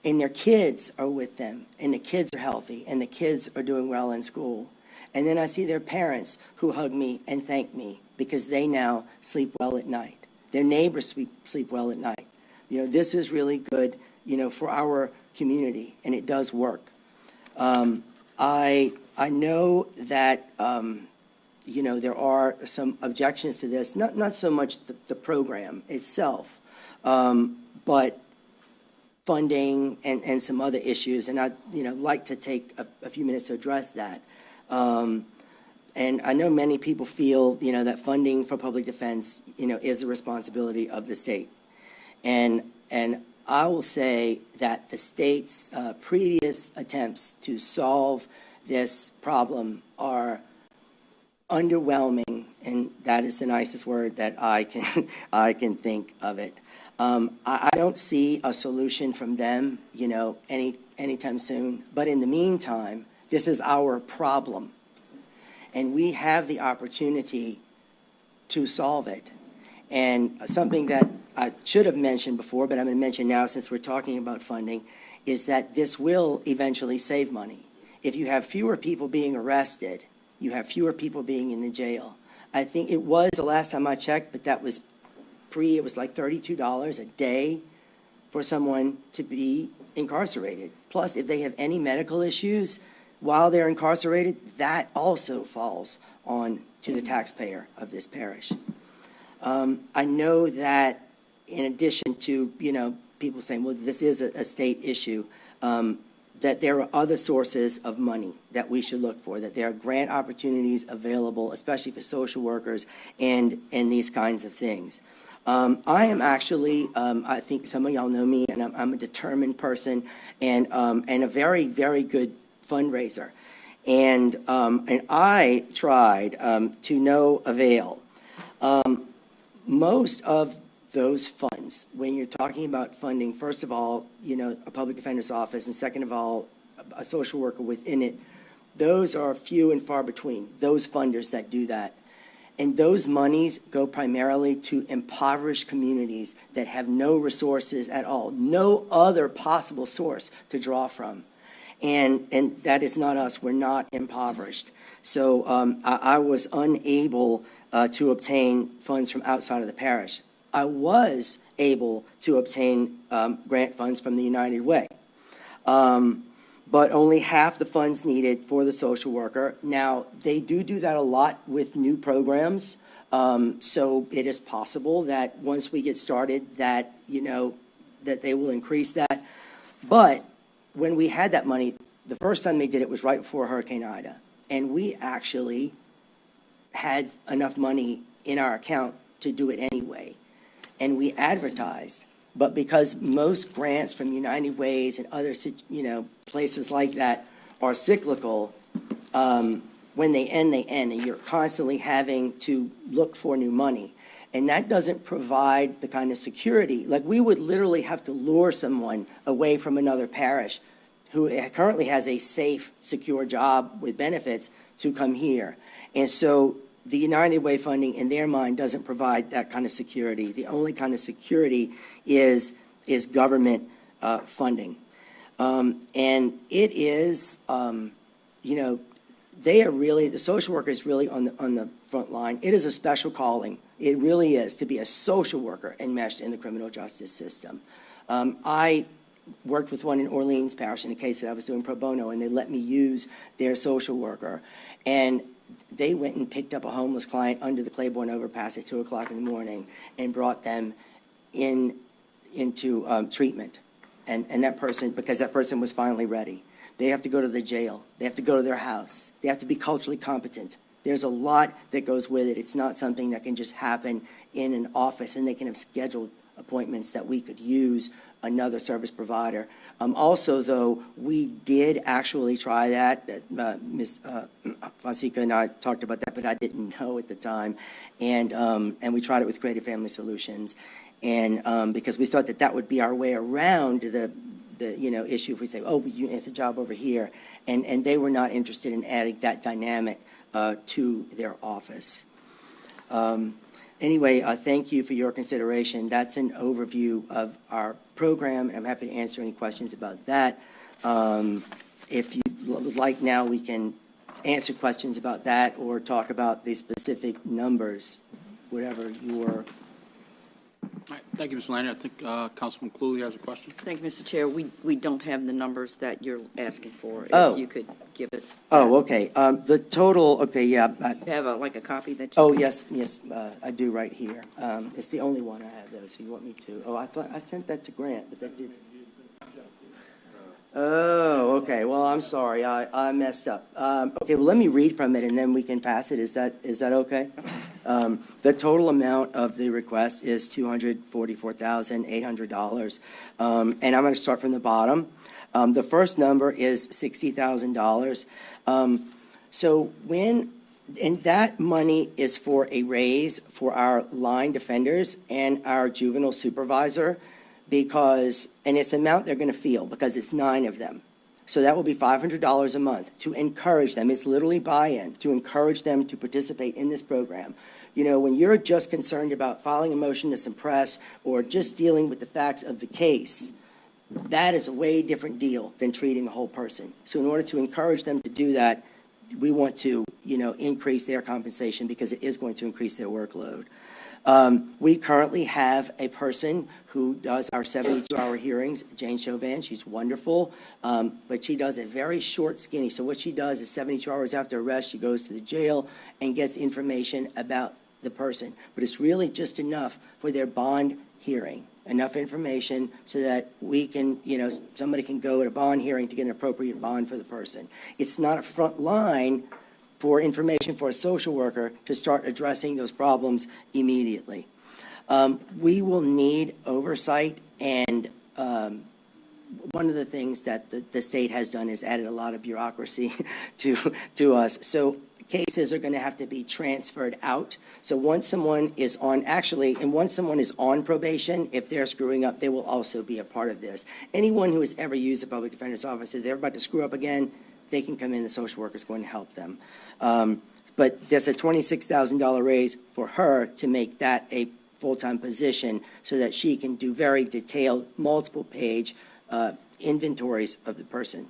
And their kids are with them, and the kids are healthy, and the kids are doing well in school. And then I see their parents who hug me and thank me because they now sleep well at night. Their neighbors sleep well at night. This is really good, for our community, and it does work. I know that, there are some objections to this, not so much the program itself, but funding and some other issues, and I'd like to take a few minutes to address that. And I know many people feel that funding for public defense is a responsibility of the state, and I will say that the state's previous attempts to solve this problem are underwhelming, and that is the nicest word that I can think of it. I don't see a solution from them, anytime soon. But in the meantime, this is our problem. And we have the opportunity to solve it. And something that I should have mentioned before, but I'm going to mention now since we're talking about funding, is that this will eventually save money. If you have fewer people being arrested, you have fewer people being in the jail. I think it was the last time I checked, but that was it was like $32 a day for someone to be incarcerated. Plus, if they have any medical issues while they're incarcerated, that also falls on to the taxpayer of this parish. I know that in addition to, people saying, well, this is a state issue, that there are other sources of money that we should look for, that there are grant opportunities available, especially for social workers and these kinds of things. I am actually, I think some of y'all know me, and I'm a determined person and a very, very good fundraiser. And I tried to no avail. Most of those funds, when you're talking about funding, first of all, a public defender's office, and second of all, a social worker within it, those are few and far between, those funders that do that. And those monies go primarily to impoverished communities that have no resources at all, no other possible source to draw from. And that is not us. We're not impoverished. So I was unable to obtain funds from outside of the parish. I was able to obtain grant funds from the United Way, but only half the funds needed for the social worker. Now, they do that a lot with new programs, so it is possible that once we get started that, that they will increase that. But when we had that money, the first time they did it was right before Hurricane Ida, and we actually had enough money in our account to do it anyway. And we advertised, but because most grants from United Ways and other, places like that are cyclical, when they end, and you're constantly having to look for new money. And that doesn't provide the kind of security. Like, we would literally have to lure someone away from another parish who currently has a safe, secure job with benefits to come here. And so the United Way funding, in their mind, doesn't provide that kind of security. The only kind of security is government funding. And it is, they are really, the social worker is really on the front line. It is a special calling. It really is, to be a social worker enmeshed in the criminal justice system. I worked with one in Orleans Parish in a case that I was doing pro bono, and they let me use their social worker. And they went and picked up a homeless client under the Claiborne overpass at 2 o'clock in the morning and brought them into treatment. And that person, because that person was finally ready. They have to go to the jail. They have to go to their house. They have to be culturally competent. There's a lot that goes with it. It's not something that can just happen in an office, and they can have scheduled appointments that we could use another service provider. Also, though, we did actually try that. Ms. Fonseca and I talked about that, but I didn't know at the time. And we tried it with Creative Family Solutions. And because we thought that would be our way around the issue if we say, oh, it's a job over here. And they were not interested in adding that dynamic to their office. Anyway, thank you for your consideration. That's an overview of our program, and I'm happy to answer any questions about that. If you would like now, we can answer questions about that or talk about the specific numbers, whatever your... All right, thank you, Mr. Lanning. I think Councilman Cluley has a question. Thank you, Mr. Chair. We don't have the numbers that you're asking for. Oh. If you could give us. Oh, okay. The total, okay, yeah. You have a copy that you. Oh, yes, I do right here. It's the only one I have, though, so you want me to? Oh, I thought I sent that to Grant, but that did. Oh, okay. Well, I'm sorry. I messed up. Okay, well, let me read from it, and then we can pass it. Is that okay? The total amount of the request is $244,800. And I'm going to start from the bottom. The first number is $60,000. And that money is for a raise for our line defenders and our juvenile supervisor, and it's an amount they're going to feel because it's 9 of them. So that will be $500 a month to encourage them. It's literally buy-in to encourage them to participate in this program. When you're just concerned about filing a motion to suppress or just dealing with the facts of the case, that is a way different deal than treating a whole person. So in order to encourage them to do that, we want to, increase their compensation because it is going to increase their workload. We currently have a person who does our 72-hour hearings, Jane Chauvin. She's wonderful, but she does it very short, skinny. So what she does is 72 hours after arrest, she goes to the jail and gets information about the person. But it's really just enough for their bond hearing, enough information so that we can, somebody can go at a bond hearing to get an appropriate bond for the person. It's not a front line for information for a social worker to start addressing those problems immediately. We will need oversight, and one of the things that the state has done is added a lot of bureaucracy to us. So cases are going to have to be transferred out. So once someone is on, once someone is on probation, if they're screwing up, they will also be a part of this. Anyone who has ever used a public defender's office, if they're about to screw up again, they can come in, the social worker is going to help them. But there's a $26,000 raise for her to make that a full-time position so that she can do very detailed, multiple-page inventories of the person.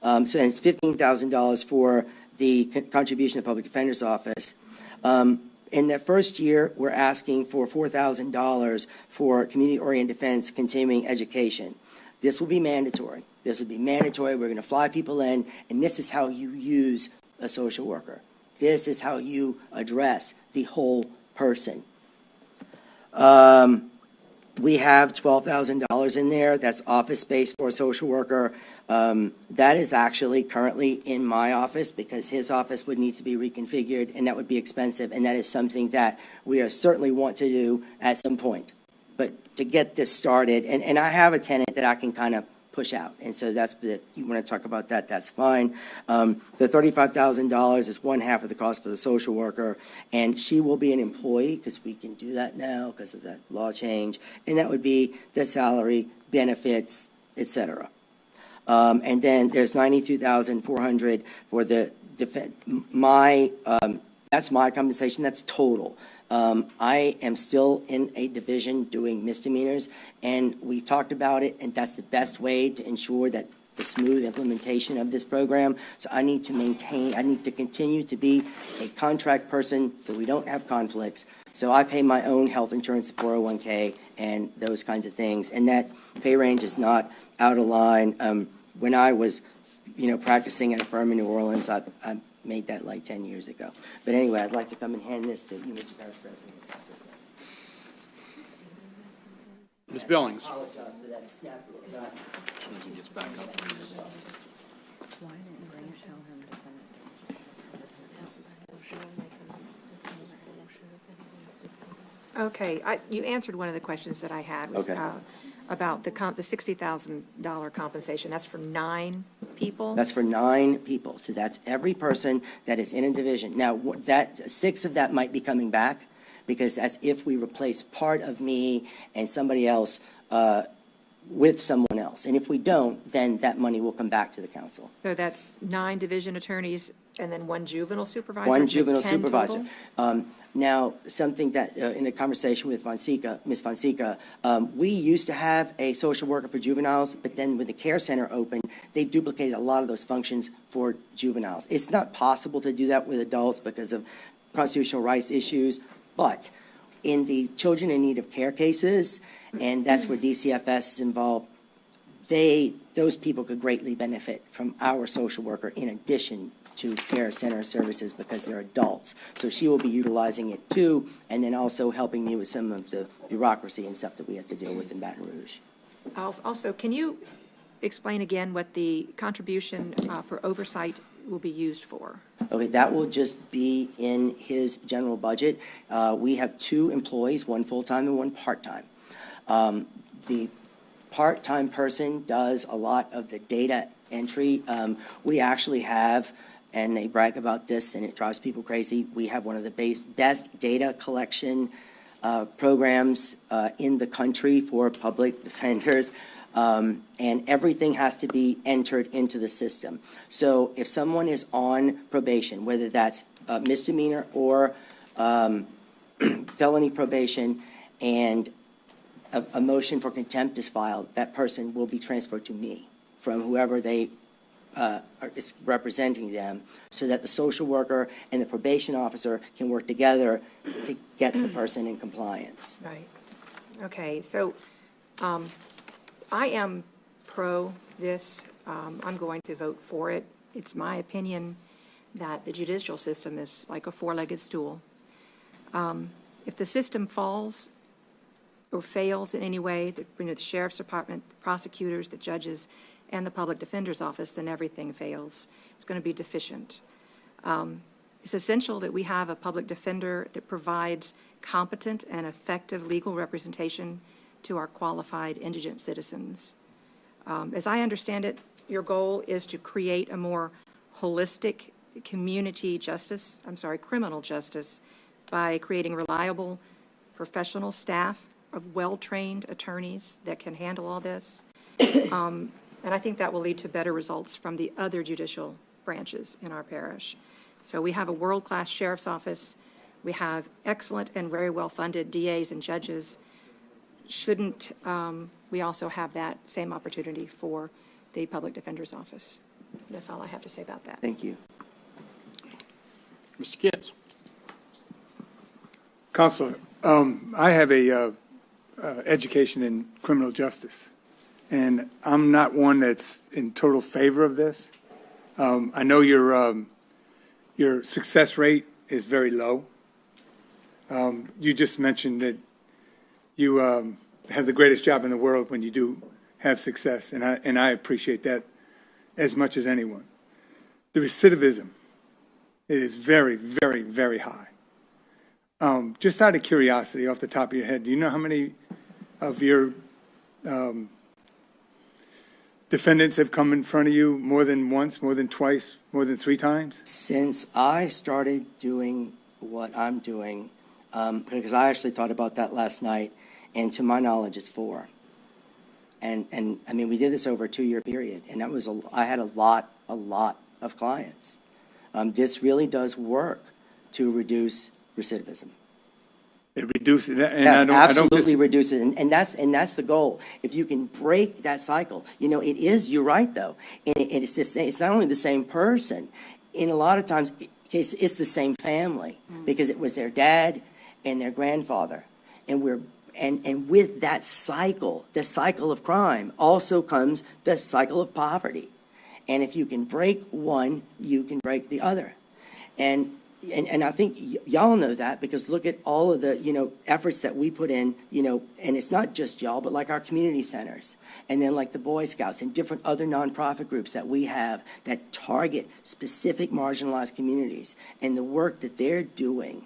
So it's $15,000 for the contribution to the Public Defender's Office. In the first year, we're asking for $4,000 for community-oriented defense continuing education. This will be mandatory. This will be mandatory. We're going to fly people in, and this is how you use a social worker. This is how you address the whole person. We have $12,000 in there. That's office space for a social worker. That is actually currently in my office because his office would need to be reconfigured, and that would be expensive, and that is something that we certainly want to do at some point. But to get this started, and I have a tenant that I can kind of push out, and so you want to talk about that, that's fine. The $35,000 is one half of the cost for the social worker, and she will be an employee because we can do that now because of that law change, and that would be the salary, benefits, etc. And then there's $92,400 for the defense. That's my compensation. That's total. I am still in a division doing misdemeanors, and we talked about it, and that's the best way to ensure that the smooth implementation of this program. So I need to continue to be a contract person so we don't have conflicts. So I pay my own health insurance, 401k, and those kinds of things, and that pay range is not out of line. When I was, practicing at a firm in New Orleans, I made that like 10 years ago. But anyway, I'd like to come and hand this to you, Mr. Parish President. if that's okay. Ms. Billings. I apologize for that. It's not. As he gets back up. Okay, you answered one of the questions that I had was Okay. About the $60,000 compensation. That's for 9 people? That's for 9 people. So that's every person that is in a division. Now, that 6 of that might be coming back because that's if we replace part of me and somebody else with someone else. And if we don't, then that money will come back to the council. So that's 9 division attorneys and then 1 juvenile supervisor? One so juvenile 10 supervisor. total? Now, something that, in a conversation with Ms. Fonseca, we used to have a social worker for juveniles, but then when the care center opened, they duplicated a lot of those functions for juveniles. It's not possible to do that with adults because of constitutional rights issues, but in the children in need of care cases, and that's where DCFS is involved, those people could greatly benefit from our social worker in addition to care center services because they're adults. So she will be utilizing it too, and then also helping me with some of the bureaucracy and stuff that we have to deal with in Baton Rouge. Also, can you explain again what the contribution for oversight will be used for? Okay, that will just be in his general budget. We have 2 employees, one full-time and one part-time. The part-time person does a lot of the data entry. We actually have, and they brag about this and it drives people crazy, we have one of the best data collection programs in the country for public defenders. And everything has to be entered into the system. So if someone is on probation, whether that's misdemeanor or felony probation, and a motion for contempt is filed, that person will be transferred to me from whoever they is representing them, so that the social worker and the probation officer can work together to get the person in compliance. Right. Okay, so I am pro this. I'm going to vote for it. It's my opinion that the judicial system is like a four-legged stool. If the system falls or fails in any way, the sheriff's department, the prosecutors, the judges, and the public defender's office, then everything fails. It's going to be deficient. It's essential that we have a public defender that provides competent and effective legal representation to our qualified indigent citizens. As I understand it, your goal is to create a more holistic criminal justice by creating reliable professional staff of well-trained attorneys that can handle all this. And I think that will lead to better results from the other judicial branches in our parish. So we have a world-class sheriff's office. We have excellent and very well-funded DAs and judges. Shouldn't we also have that same opportunity for the public defender's office? That's all I have to say about that. Thank you. Mr. Gibbs. Counselor, I have a education in criminal justice, and I'm not one that's in total favor of this. I know your success rate is very low. You just mentioned that you have the greatest job in the world when you do have success, and I appreciate that as much as anyone. The recidivism, it is very, very, very high. Just out of curiosity, off the top of your head, do you know how many of your defendants have come in front of you more than once, more than twice, more than 3 times? Since I started doing what I'm doing, because I actually thought about that last night, and to my knowledge, it's 4. And I mean, we did this over a 2-year period, and that was I had a lot of clients. This really does work to reduce recidivism. It reduces that, and Yes, I don't absolutely reduce it, and that's the goal. If you can break that cycle, it is. You're right, though, and it's the same. It's not only the same person. In a lot of times, it's the same family because it was their dad and their grandfather, and with that cycle, the cycle of crime, also comes the cycle of poverty. And if you can break one, you can break the other. And I think y'all know that, because look at all of the, efforts that we put in, and it's not just y'all, but like our community centers, and then like the Boy Scouts and different other nonprofit groups that we have that target specific marginalized communities, and the work that they're doing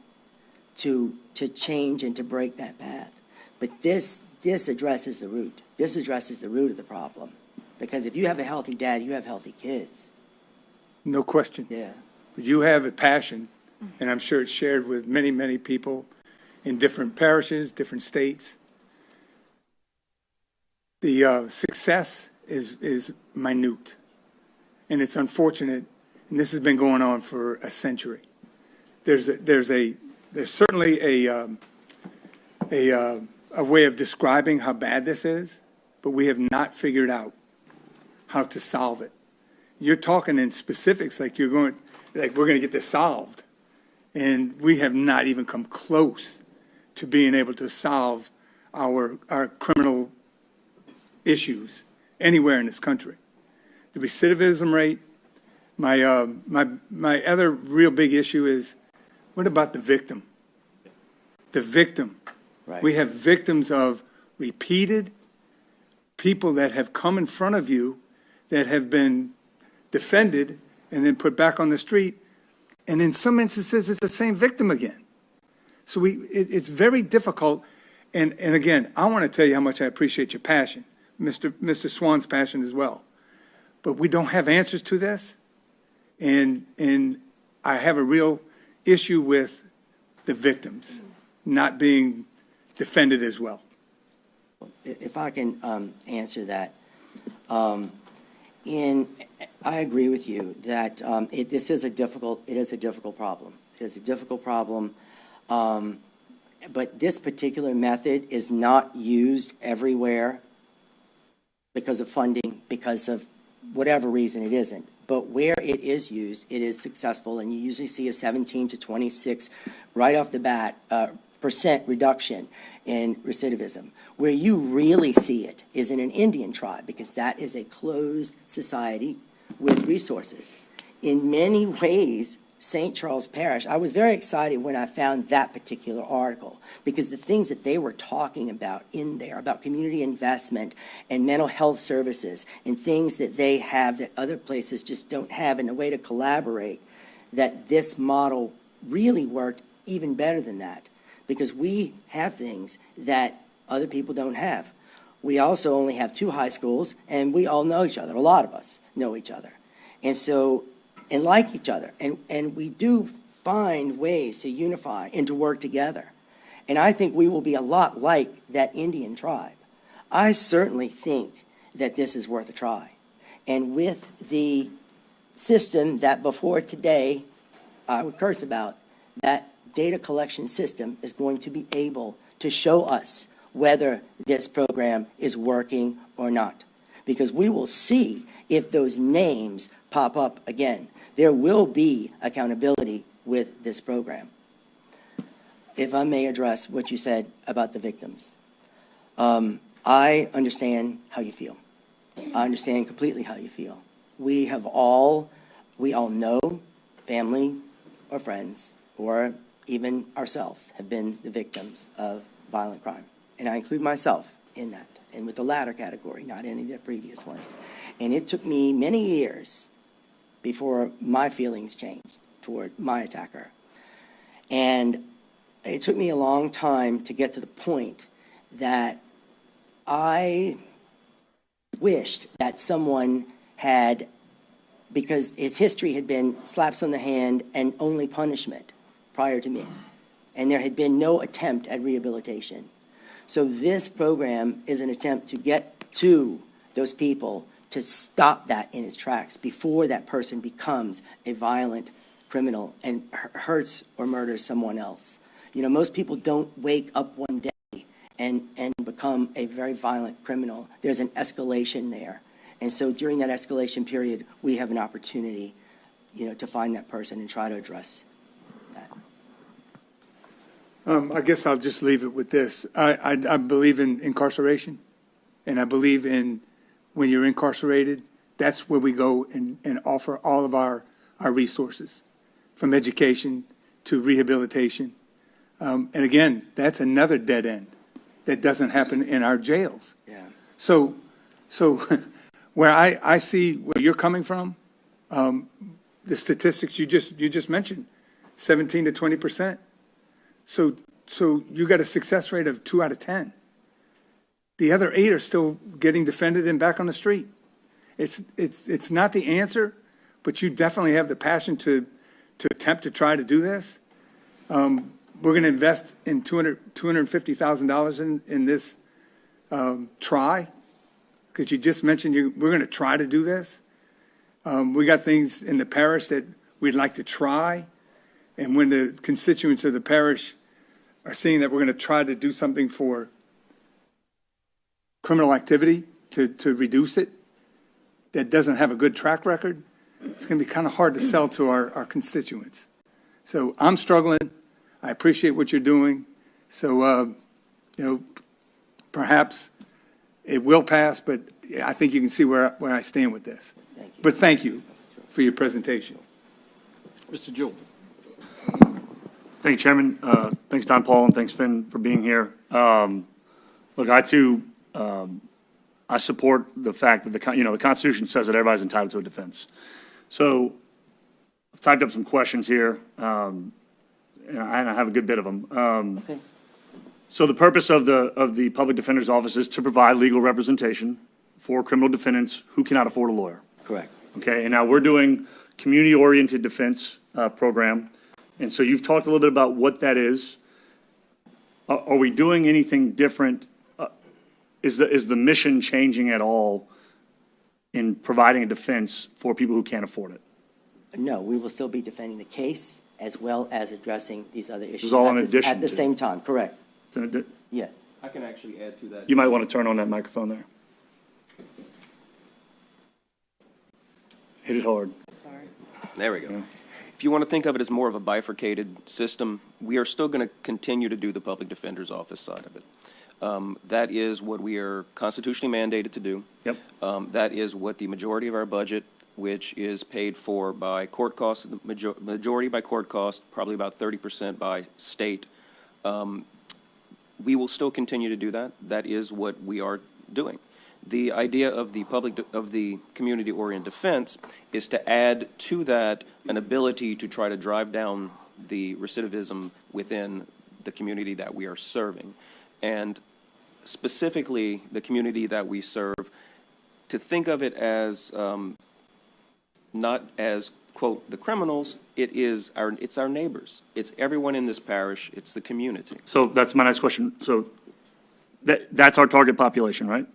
to change and to break that path. But this addresses the root. This addresses the root of the problem. Because if you have a healthy dad, you have healthy kids. No question. Yeah. But you have a passion, and I'm sure it's shared with many, many people in different parishes, different states. The success is minute, and it's unfortunate, and this has been going on for a century. There's certainly a way of describing how bad this is, but we have not figured out how to solve it. You're talking in specifics like we're going to get this solved, and we have not even come close to being able to solve our criminal issues anywhere in this country. The recidivism rate. My other real big issue is, what about the victim? The victim. Right. We have victims of repeated people that have come in front of you that have been defended and then put back on the street. And in some instances, it's the same victim again. So it's very difficult. And again, I want to tell you how much I appreciate your passion, Mr. Swan's passion as well. But we don't have answers to this. And I have a real issue with the victims not being defended as well. If I can answer that. I agree with you that this is a difficult problem. It is a difficult problem, but this particular method is not used everywhere because of funding, because of whatever reason it isn't. but where it is used, it is successful, and you usually see a 17 to 26 right off the bat percent reduction in recidivism. Where you really see it is in an Indian tribe, because that is a closed society with resources. In many ways, St. Charles Parish, I was very excited when I found that particular article, because the things that they were talking about in there, about community investment and mental health services and things that they have that other places just don't have, and a way to collaborate, that this model really worked even better than that, because we have things that other people don't have. We also only have 2 high schools, and we all know each other. A lot of us know each other. And so, and like each other. And we do find ways to unify and to work together. And I think we will be a lot like that Indian tribe. I certainly think that this is worth a try. And with the system that before today I would curse about, that data collection system is going to be able to show us whether this program is working or not. Because we will see if those names pop up again. There will be accountability with this program. If I may address what you said about the victims. I understand how you feel. I understand completely how you feel. We all know family or friends or even ourselves have been the victims of violent crime. And I include myself in that, and with the latter category, not any of the previous ones. And it took me many years before my feelings changed toward my attacker. And it took me a long time to get to the point that I wished that someone had, because his history had been slaps on the hand and only punishment prior to me, and there had been no attempt at rehabilitation. So this program is an attempt to get to those people to stop that in its tracks before that person becomes a violent criminal and hurts or murders someone else. You know, most people don't wake up one day and become a very violent criminal. There's an escalation there. And so during that escalation period, we have an opportunity, you know, to find that person and try to address that. I guess I'll just leave it with this. I believe in incarceration, and I believe in when you're incarcerated, that's where we go and offer all of our resources, from education to rehabilitation. And again, that's another dead end that doesn't happen in our jails. Yeah. So where I see where you're coming from, the statistics you just mentioned, 17 to 20%. So you got a success rate of 2 out of 10. The other 8 are still getting defended and back on the street. It's not the answer, but you definitely have the passion to attempt to try to do this. We're going to invest in $250,000 in this try, because you just mentioned we're going to try to do this. We got things in the parish that we'd like to try, and when the constituents of the parish are seeing that we're going to try to do something for criminal activity to reduce it that doesn't have a good track record, it's going to be kind of hard to sell to our constituents. So I'm struggling. I appreciate what you're doing. So, perhaps it will pass, but I think you can see where I stand with this. Thank you. But thank you for your presentation. Mr. Jewell. Thank you, Chairman. Thanks, Don Paul, and thanks, Finn, for being here. Look, I too, I support the fact that the Constitution says that everybody's entitled to a defense. So I've typed up some questions here, and I have a good bit of them. Okay. So the purpose of the Public Defender's Office is to provide legal representation for criminal defendants who cannot afford a lawyer. Correct. Okay, and now we're doing community-oriented defense program. And so you've talked a little bit about what that is. Are we doing anything different? Is the mission changing at all in providing a defense for people who can't afford it? No, we will still be defending the case as well as addressing these other issues. This is all in addition at the to. same time, correct. Yeah. I can actually add to that. You might want to turn on that microphone there. Hit it hard. There we go. If you want to think of it as more of a bifurcated system, we are still going to continue to do the public defender's office side of it. That is what we are constitutionally mandated to do. Yep. That is what the majority of our budget, which is paid for by court costs, the majority by court costs, probably about 30% by state. We will still continue to do that. That is what we are doing. The idea of the community-oriented defense is to add to that an ability to try to drive down the recidivism within the community that we are serving. And specifically, the community that we serve, to think of it as not as, quote, the criminals, it's our neighbors. It's everyone in this parish. It's the community. So that's my next question. So that's our target population, right?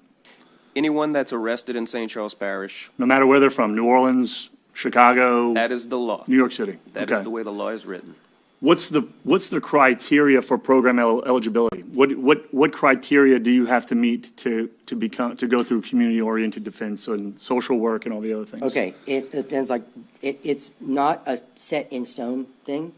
Anyone that's arrested in St. Charles Parish. No matter where they're from, New Orleans, Chicago. That is the law. New York City. That is the way the law is written. What's the criteria for program eligibility? What criteria do you have to meet to go through community-oriented defense and social work and all the other things? Okay, it depends, like, it's not a set in stone thing,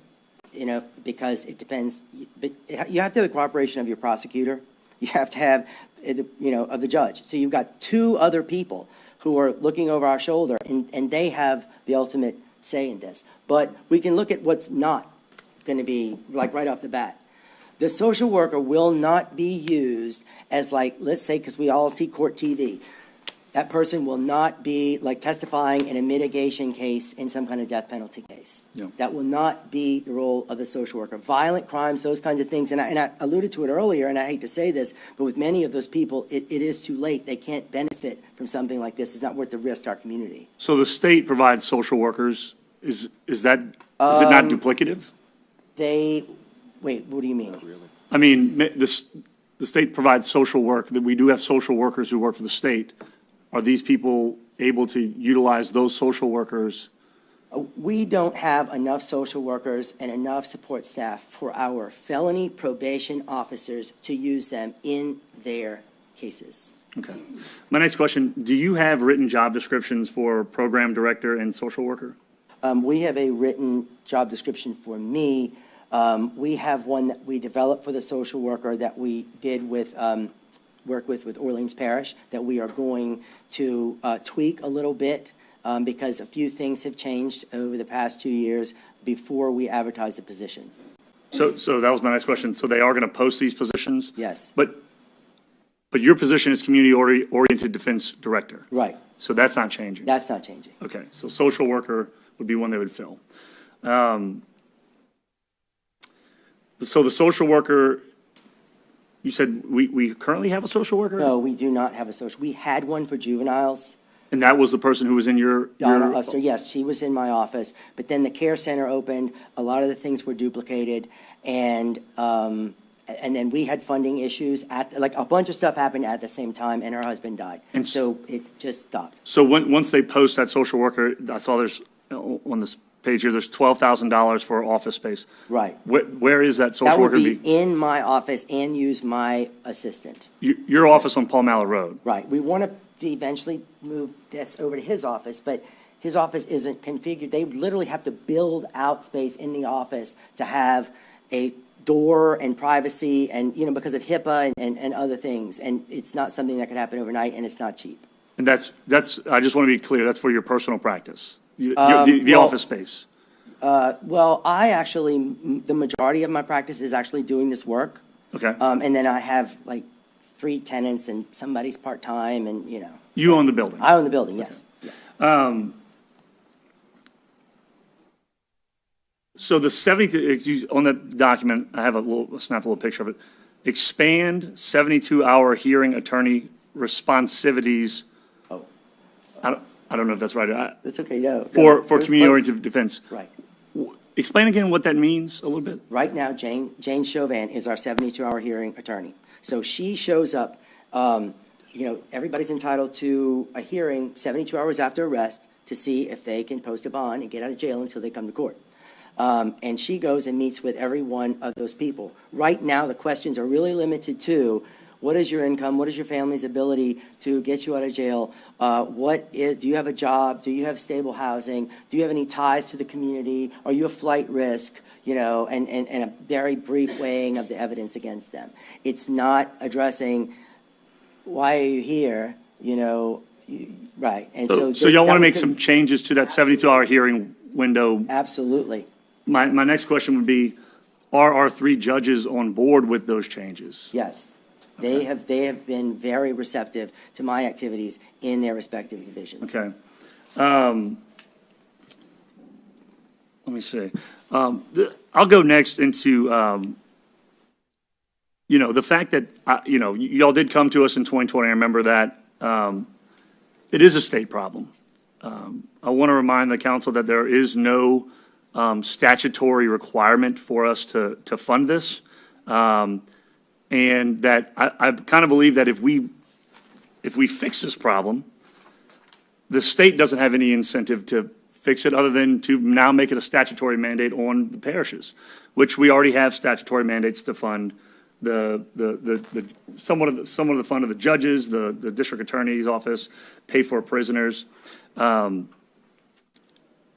because it depends. But you have to have the cooperation of your prosecutor. You have to have, of the judge. So you've got two other people who are looking over our shoulder, and they have the ultimate say in this. But we can look at what's not going to be, like, right off the bat. The social worker will not be used as, like, let's say, because we all see court TV, that person will not be, like, testifying in a mitigation case in some kind of death penalty case. Yeah. That will not be the role of the social worker. Violent crimes, those kinds of things, and I alluded to it earlier, and I hate to say this, but with many of those people, it is too late. They can't benefit from something like this. It's not worth the risk to our community. So the state provides social workers. Is it not duplicative? Wait, what do you mean? I mean, the state provides social work, that we do have social workers who work for the state. Are these people able to utilize those social workers? We don't have enough social workers and enough support staff for our felony probation officers to use them in their cases. Okay. My next question, do you have written job descriptions for program director and social worker? We have a written job description for me. We have one that we developed for the social worker that we did work with Orleans Parish, that we are going to tweak a little bit because a few things have changed over the past 2 years before we advertise the position. So that was my next question. So they are going to post these positions? Yes. But your position is community-oriented defense director? Right. So that's not changing? That's not changing. Okay. So social worker would be one they would fill. So the social worker, you said we currently have a social worker? No, we do not have a social. We had one for juveniles. And that was the person who was in your Donna Uster, yes, she was in my office. But then the care center opened, a lot of the things were duplicated, and then we had funding issues, like a bunch of stuff happened at the same time, and her husband died. And so it just stopped. So once they post that social worker, I saw there's, on this page here, there's $12,000 for office space. Right. Where is that social worker? That would be in my office and use my assistant. Your office on Paul Mallet Road? Right. We want to eventually move this over to his office, but his office isn't configured. They literally have to build out space in the office to have a door and privacy and, because of HIPAA and other things. And it's not something that could happen overnight, and it's not cheap. And that's I just want to be clear, that's for your personal practice, the office space. Well, I actually, the majority of my practice is actually doing this work. Okay. And then I have like 3 tenants and somebody's part-time and, You own the building? I own the building, yes. So the 72, on that document, I have snap a little picture of it. Expand 72-hour hearing attorney responsivities. Oh. I don't know if that's right. That's okay, no. For community-oriented defense. Right. Explain again what that means a little bit. Right now, Jane Chauvin is our 72-hour hearing attorney. So she shows up, everybody's entitled to a hearing 72 hours after arrest to see if they can post a bond and get out of jail until they come to court. And she goes and meets with every one of those people. Right now, the questions are really limited to What is your income? What is your family's ability to get you out of jail? Do you have a job? Do you have stable housing? Do you have any ties to the community? Are you a flight risk? You know, and a very brief weighing of the evidence against them. It's not addressing, why are you here? You know, right. And so y'all want to make some changes to that 72-hour hearing window? Absolutely. My next question would be, are our 3 judges on board with those changes? Yes. They have been very receptive to my activities in their respective divisions. Okay. Let me see. I'll go next into, you know, the fact that, you know, y'all did come to us in 2020. I remember that. It is a state problem. I want to remind the council that there is no statutory requirement for us to fund this. And that I kind of believe that if we fix this problem, the state doesn't have any incentive to fix it other than to now make it a statutory mandate on the parishes, which we already have statutory mandates to fund somewhat of the fund of the judges, the district attorney's office, pay for prisoners. I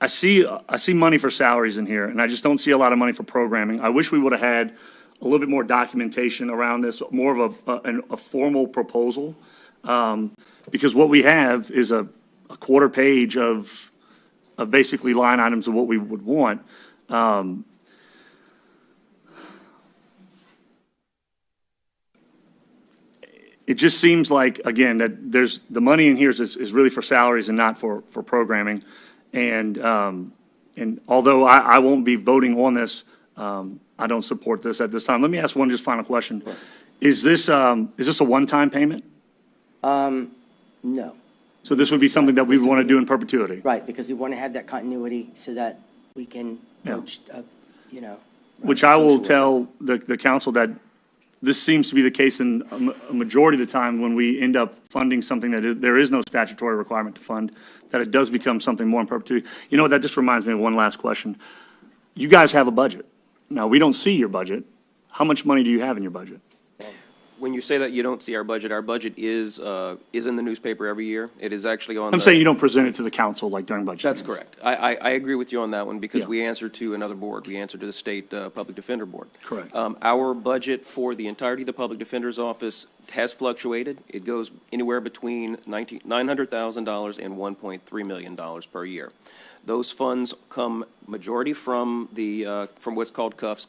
see money for salaries in here, and I just don't see a lot of money for programming. I wish we would have had a little bit more documentation around this, more of a formal proposal, because what we have is a quarter page of basically line items of what we would want. It just seems like, again, that there's the money in here is really for salaries and not for programming. And although I won't be voting on this, I don't support this at this time. Let me ask one just final question. Is this a one-time payment? No. So this would be something that we would want to do in perpetuity? Right, because we want to have that continuity so that we can, you know. Which I will tell the council that this seems to be the case in a majority of the time when we end up funding something that there is no statutory requirement to fund, that it does become something more in perpetuity. You know what, that just reminds me of one last question. You guys have a budget. Now, we don't see your budget. How much money do you have in your budget? When you say that you don't see our budget is in the newspaper every year. It is actually on. I'm saying you don't present it to the council like during budget. That's meetings. correct. I agree with you on that one because Yeah. we answer to another board. We answer to the State Public Defender Board. Correct. Our budget for the entirety of the Public Defender's Office has fluctuated. It goes anywhere between $900,000 and $1.3 million per year. Those funds come majority from from what's called CUFs,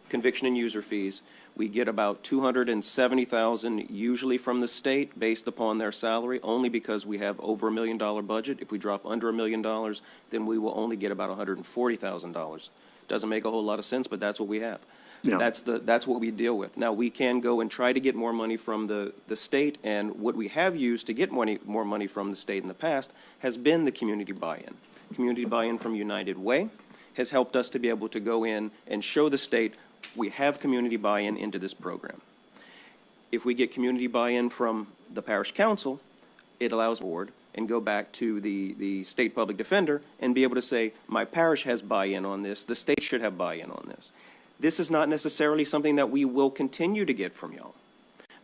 conviction and user fees. We get about $270,000 usually from the state based upon their salary, only because we have over $1 million budget. If we drop under $1 million, then we will only get about $140,000. Doesn't make a whole lot of sense, but that's what we have. Yeah. That's what we deal with. Now, we can go and try to get more money from the state, and what we have used to get more money from the state in the past has been the community buy-in. Community buy-in from United Way has helped us to be able to go in and show the state we have community buy-in into this program. If we get community buy-in from the parish council, it allows the board and go back to the state public defender and be able to say, my parish has buy-in on this, the state should have buy-in on this. This is not necessarily something that we will continue to get from y'all,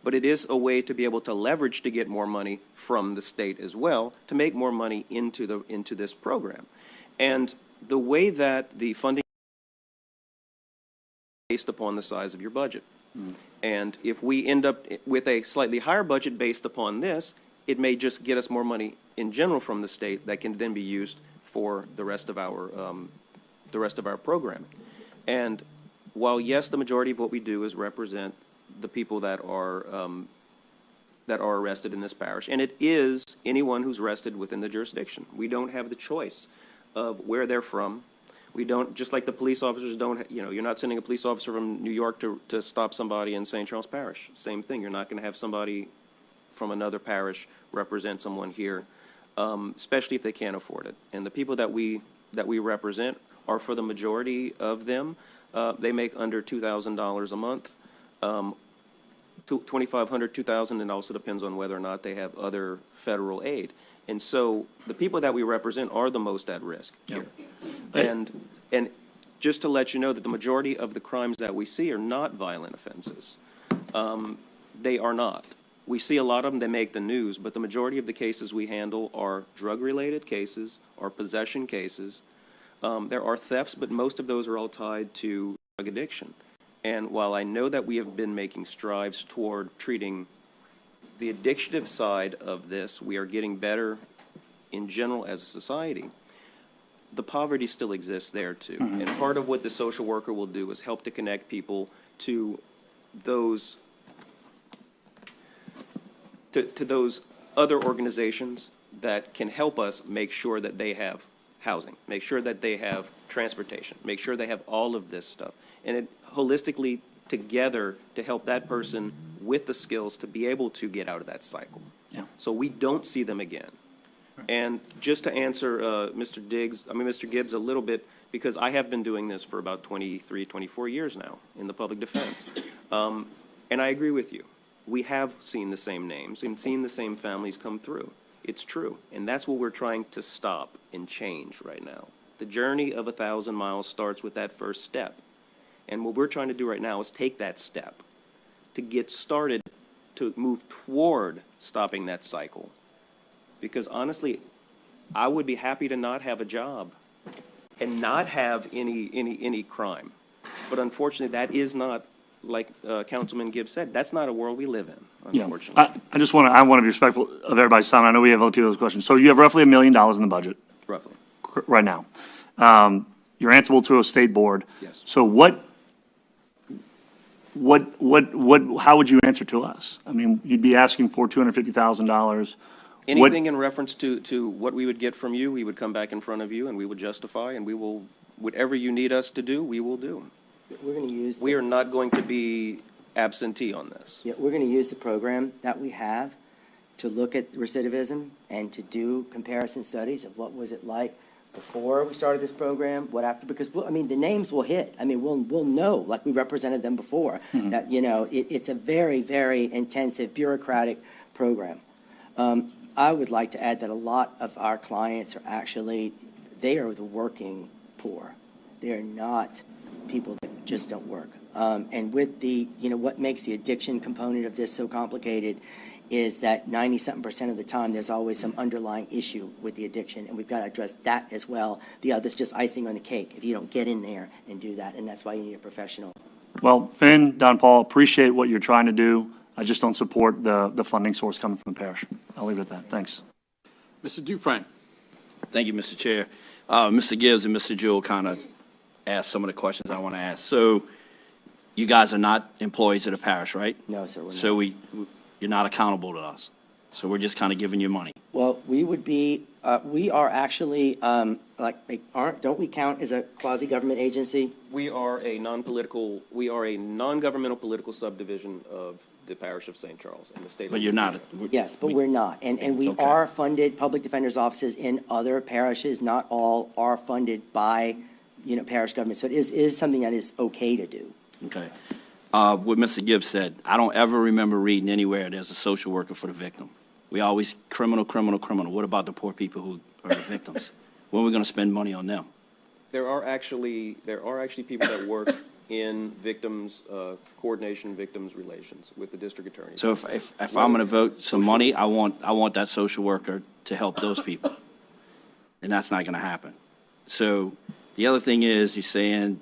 but it is a way to be able to leverage to get more money from the state as well, to make more money into this program. And the way that the funding based upon the size of your budget. And if we end up with a slightly higher budget based upon this, it may just get us more money in general from the state that can then be used for the rest of our programming. And while yes, the majority of what we do is represent the people that are arrested in this parish, and it is anyone who's arrested within the jurisdiction. We don't have the choice of where they're from. We don't, just like the police officers don't, you're not sending a police officer from New York to stop somebody in St. Charles Parish. Same thing, you're not going to have somebody from another parish represent someone here, especially if they can't afford it. And the people that we represent are, for the majority of them, they make under $2,000 a month, $2,500, $2,000, and also depends on whether or not they have other federal aid. And so the people that we represent are the most at risk here. And just to let you know that the majority of the crimes that we see are not violent offenses. They are not. We see a lot of them that make the news, but the majority of the cases we handle are drug-related cases or possession cases. There are thefts, but most of those are all tied to drug addiction. And while I know that we have been making strides toward treating the addictive side of this, we are getting better in general as a society. The poverty still exists there too. And part of what the social worker will do is help to connect people to those to those other organizations that can help us make sure that they have housing, make sure that they have transportation, make sure they have all of this stuff. And it holistically together to help that person with the skills to be able to get out of that cycle. Yeah. So we don't see them again. And just to answer Mr. Gibbs a little bit, because I have been doing this for about 23, 24 years now in the public defense. And I agree with you. We have seen the same names and seen the same families come through. It's true. And that's what we're trying to stop and change right now. The journey of 1,000 miles starts with that first step. And what we're trying to do right now is take that step to get started to move toward stopping that cycle. Because honestly, I would be happy to not have a job and not have any crime. But unfortunately, that is not, like Councilman Gibbs said, that's not a world we live in, unfortunately. I want to be respectful of everybody's time. I know we have other people's questions. So you have roughly $1 million in the budget. Roughly. Right now. You're answerable to a state board. Yes. So how would you answer to us? I mean, you'd be asking for $250,000. Anything in reference to what we would get from you, we would come back in front of you and we would justify, and we will, whatever you need us to do, we will do. We're going to use. We are not going to be absentee on this. Yeah, we're going to use the program that we have to look at recidivism and to do comparison studies of what was it like before we started this program, what after, because, I mean, the names will hit. I mean, we'll know, like we represented them before, that, you know, it's a very, very intensive bureaucratic program. I would like to add that a lot of our clients are actually, they are the working poor. They are not people that just don't work. And with the, you know, what makes the addiction component of this so complicated is that 90-something% of the time there's always some underlying issue with the addiction, and we've got to address that as well. The other's just icing on the cake if you don't get in there and do that, and that's why you need a professional. Well, Finn, Don Paul, appreciate what you're trying to do. I just don't support the funding source coming from the parish. I'll leave it at that. Thanks. Mr. Dufresne. Thank you, Mr. Chair. Mr. Gibbs and Mr. Jewell kind of asked some of the questions I want to ask. So you guys are not employees of the parish, right? No, sir, we're not. So you're not accountable to us. So we're just kind of giving you money. Well, we would be, we are actually, don't we count as a quasi-government agency? We are a non-governmental political subdivision of the parish of St. Charles in the state of But you're not. Yes, but we're not. And we Okay. are funded, public defender's offices in other parishes, not all, are funded by, you know, parish government. So it is something that is okay to do. Okay. What Mr. Gibbs said, I don't ever remember reading anywhere there's a social worker for the victim. We always criminal. What about the poor people who are the victims? When are we going to spend money on them? There are actually people that work in victims coordination, victims relations with the district attorney. So if I'm going to vote some money, I want that social worker to help those people, and that's not going to happen. So the other thing is, you're saying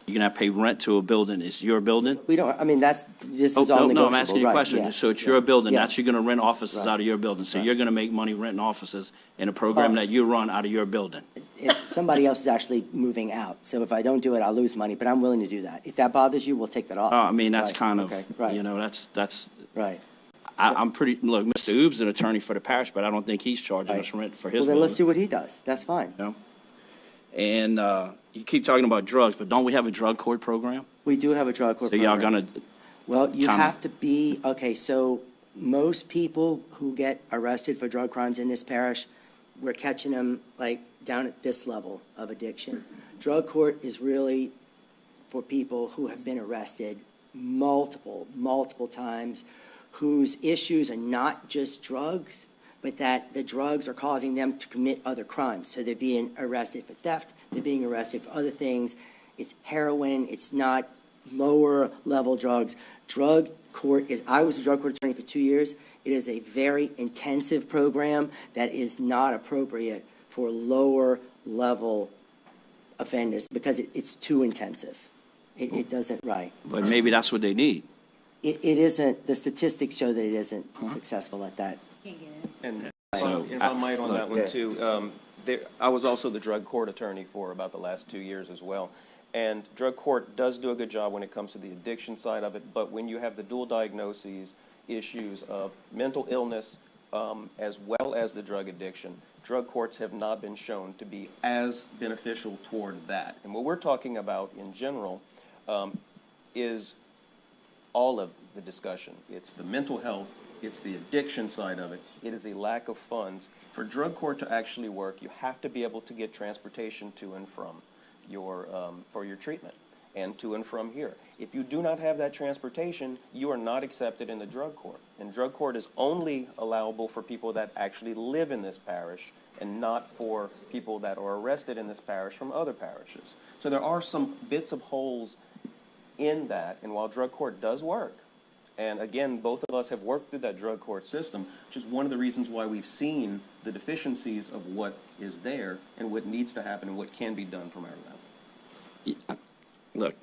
you're going to have to pay rent to a building. It's your building? We don't, I mean, this is all negotiable. No, I'm asking you a right, question. yeah, So it's yeah, your building. yeah. That's you're going to rent offices Right. out of your building. So you're going to make money renting offices in a program that you run out of your building. If somebody else is actually moving out. So if I don't do it, I'll lose money, but I'm willing to do that. If that bothers you, we'll take that off. I mean, that's Right, kind of, okay, right. you know, that's. Right. I'm pretty, look, Mr. Oob's an attorney for the parish, but I don't think he's charging us rent for his Well, then building. let's see what he does. That's fine. You know? And you keep talking about drugs, but don't we have a drug court program? We do have a drug court So program. y'all gonna, Well, you kinda- have to be, okay, so most people who get arrested for drug crimes in this parish, we're catching them like down at this level of addiction. Drug court is really for people who have been arrested multiple times, whose issues are not just drugs, but that the drugs are causing them to commit other crimes. So they're being arrested for theft, they're being arrested for other things. It's heroin, it's not lower level drugs. Drug court is, I was a drug court attorney for 2 years. It is a very intensive program that is not appropriate for lower level offenders because it's too intensive. It doesn't, right. But maybe that's what they need. It isn't, the statistics show that it isn't successful at that. And So, if I might on look, that one too, I was also the drug court attorney for about the last 2 years as well. And drug court does do a good job when it comes to the addiction side of it, but when you have the dual diagnoses, issues of mental illness, as well as the drug addiction, drug courts have not been shown to be as beneficial toward that. And what we're talking about in general is all of the discussion. It's the mental health, it's the addiction side of it, it is the lack of funds. For drug court to actually work, you have to be able to get transportation to and from your, for your treatment and to and from here. If you do not have that transportation, you are not accepted in the drug court. And drug court is only allowable for people that actually live in this parish and not for people that are arrested in this parish from other parishes. So there are some bits of holes in that, and while drug court does work, and again, both of us have worked through that drug court system, which is one of the reasons why we've seen the deficiencies of what is there and what needs to happen and what can be done from our level. Look,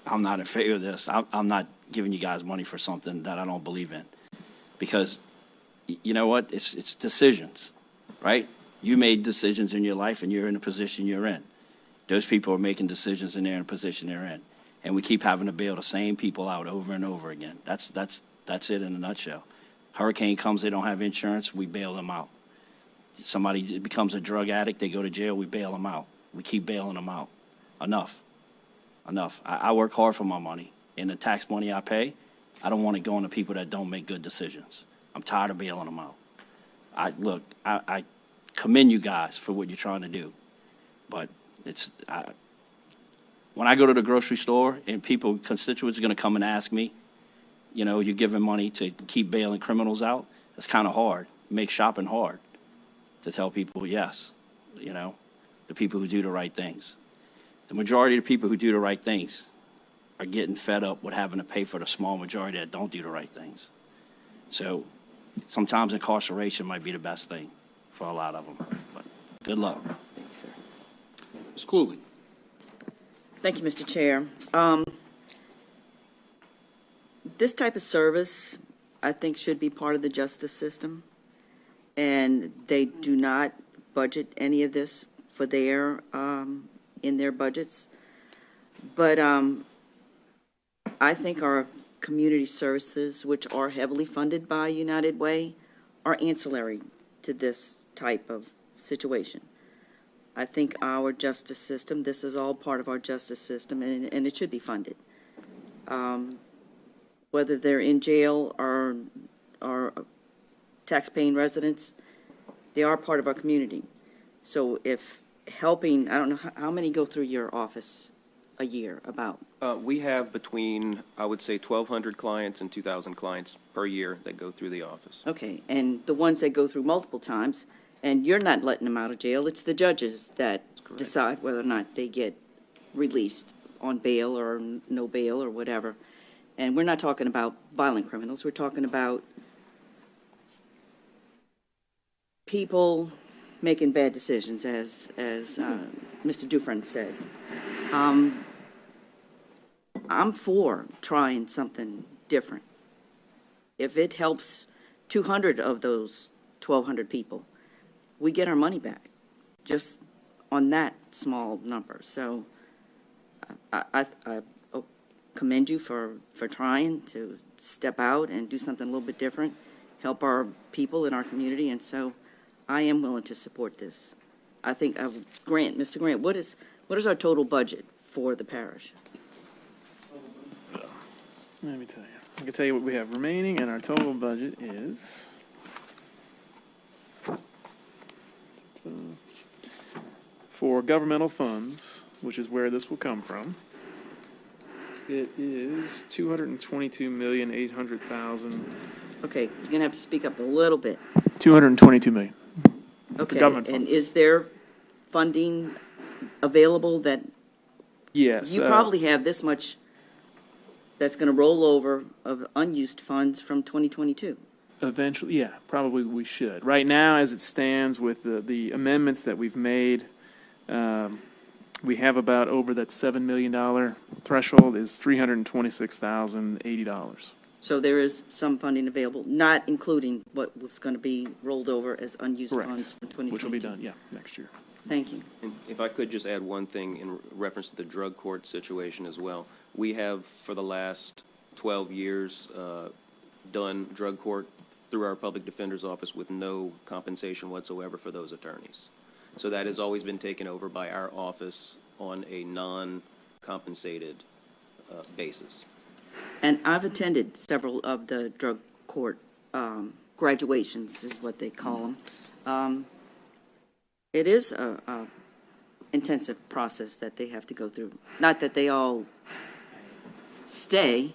I'm not in favor of this. I'm not giving you guys money for something that I don't believe in. Because, you know what? It's decisions, right? You made decisions in your life, and you're in the position you're in. Those people are making decisions, and they're in the position they're in. And we keep having to bail the same people out over and over again. That's it in a nutshell. Hurricane comes, they don't have insurance, we bail them out. Somebody becomes a drug addict, they go to jail, we bail them out. We keep bailing them out. Enough. I work hard for my money, and the tax money I pay, I don't want it going to people that don't make good decisions. I'm tired of bailing them out. I commend you guys for what you're trying to do, but when I go to the grocery store and constituents are going to come and ask me, you know, you're giving money to keep bailing criminals out, it's kind of hard. It makes shopping hard to tell people, yes, you know, the people who do the right things. The majority of the people who do the right things are getting fed up with having to pay for the small majority that don't do the right things. So sometimes incarceration might be the best thing for a lot of them. But good luck. Thank you, sir. Ms. Cooley. Thank you, Mr. Chair. This type of service, I think, should be part of the justice system, and they do not budget any of this for in their budgets. But I think our community services, which are heavily funded by United Way, are ancillary to this type of situation. I think our justice system, this is all part of our justice system, and it should be funded. Whether they're in jail or tax-paying residents, they are part of our community. So if helping, I don't know, how many go through your office a year about? We have between, I would say, 1,200 clients and 2,000 clients per year that go through the office. Okay, and the ones that go through multiple times, and you're not letting them out of jail, it's the judges that decide whether or not they get released on bail or no bail or whatever. And we're not talking about violent criminals, we're talking about people making bad decisions, as Mr. Dufresne said. I'm for trying something different. If it helps 200 of those 1,200 people, we get our money back, just on that small number. So I commend you for trying to step out and do something a little bit different, help our people in our community, and so I am willing to support this. I think, Mr. Grant, what is our total budget for the parish? Let me tell you. I can tell you what we have remaining, and our total budget is for governmental funds, which is where this will come from. It is $222,800,000. Okay, you're gonna have to speak up a little bit. $222 million. Okay, government and funds. is there funding available that? Yes. You probably have this much that's going to roll over of unused funds from 2022. Eventually, yeah, probably we should. Right now, as it stands with the amendments that we've made, we have about over that $7 million threshold is $326,080. So there is some funding available, not including what was going to be rolled over as unused Correct. funds from 2022. Which will be done, yeah, next year. Thank you. And if I could just add one thing in reference to the drug court situation as well. We have, for the last 12 years, done drug court through our public defender's office with no compensation whatsoever for those attorneys. So that has always been taken over by our office on a non-compensated basis. And I've attended several of the drug court graduations, is what they call them. It is a intensive process that they have to go through. Not that they all stay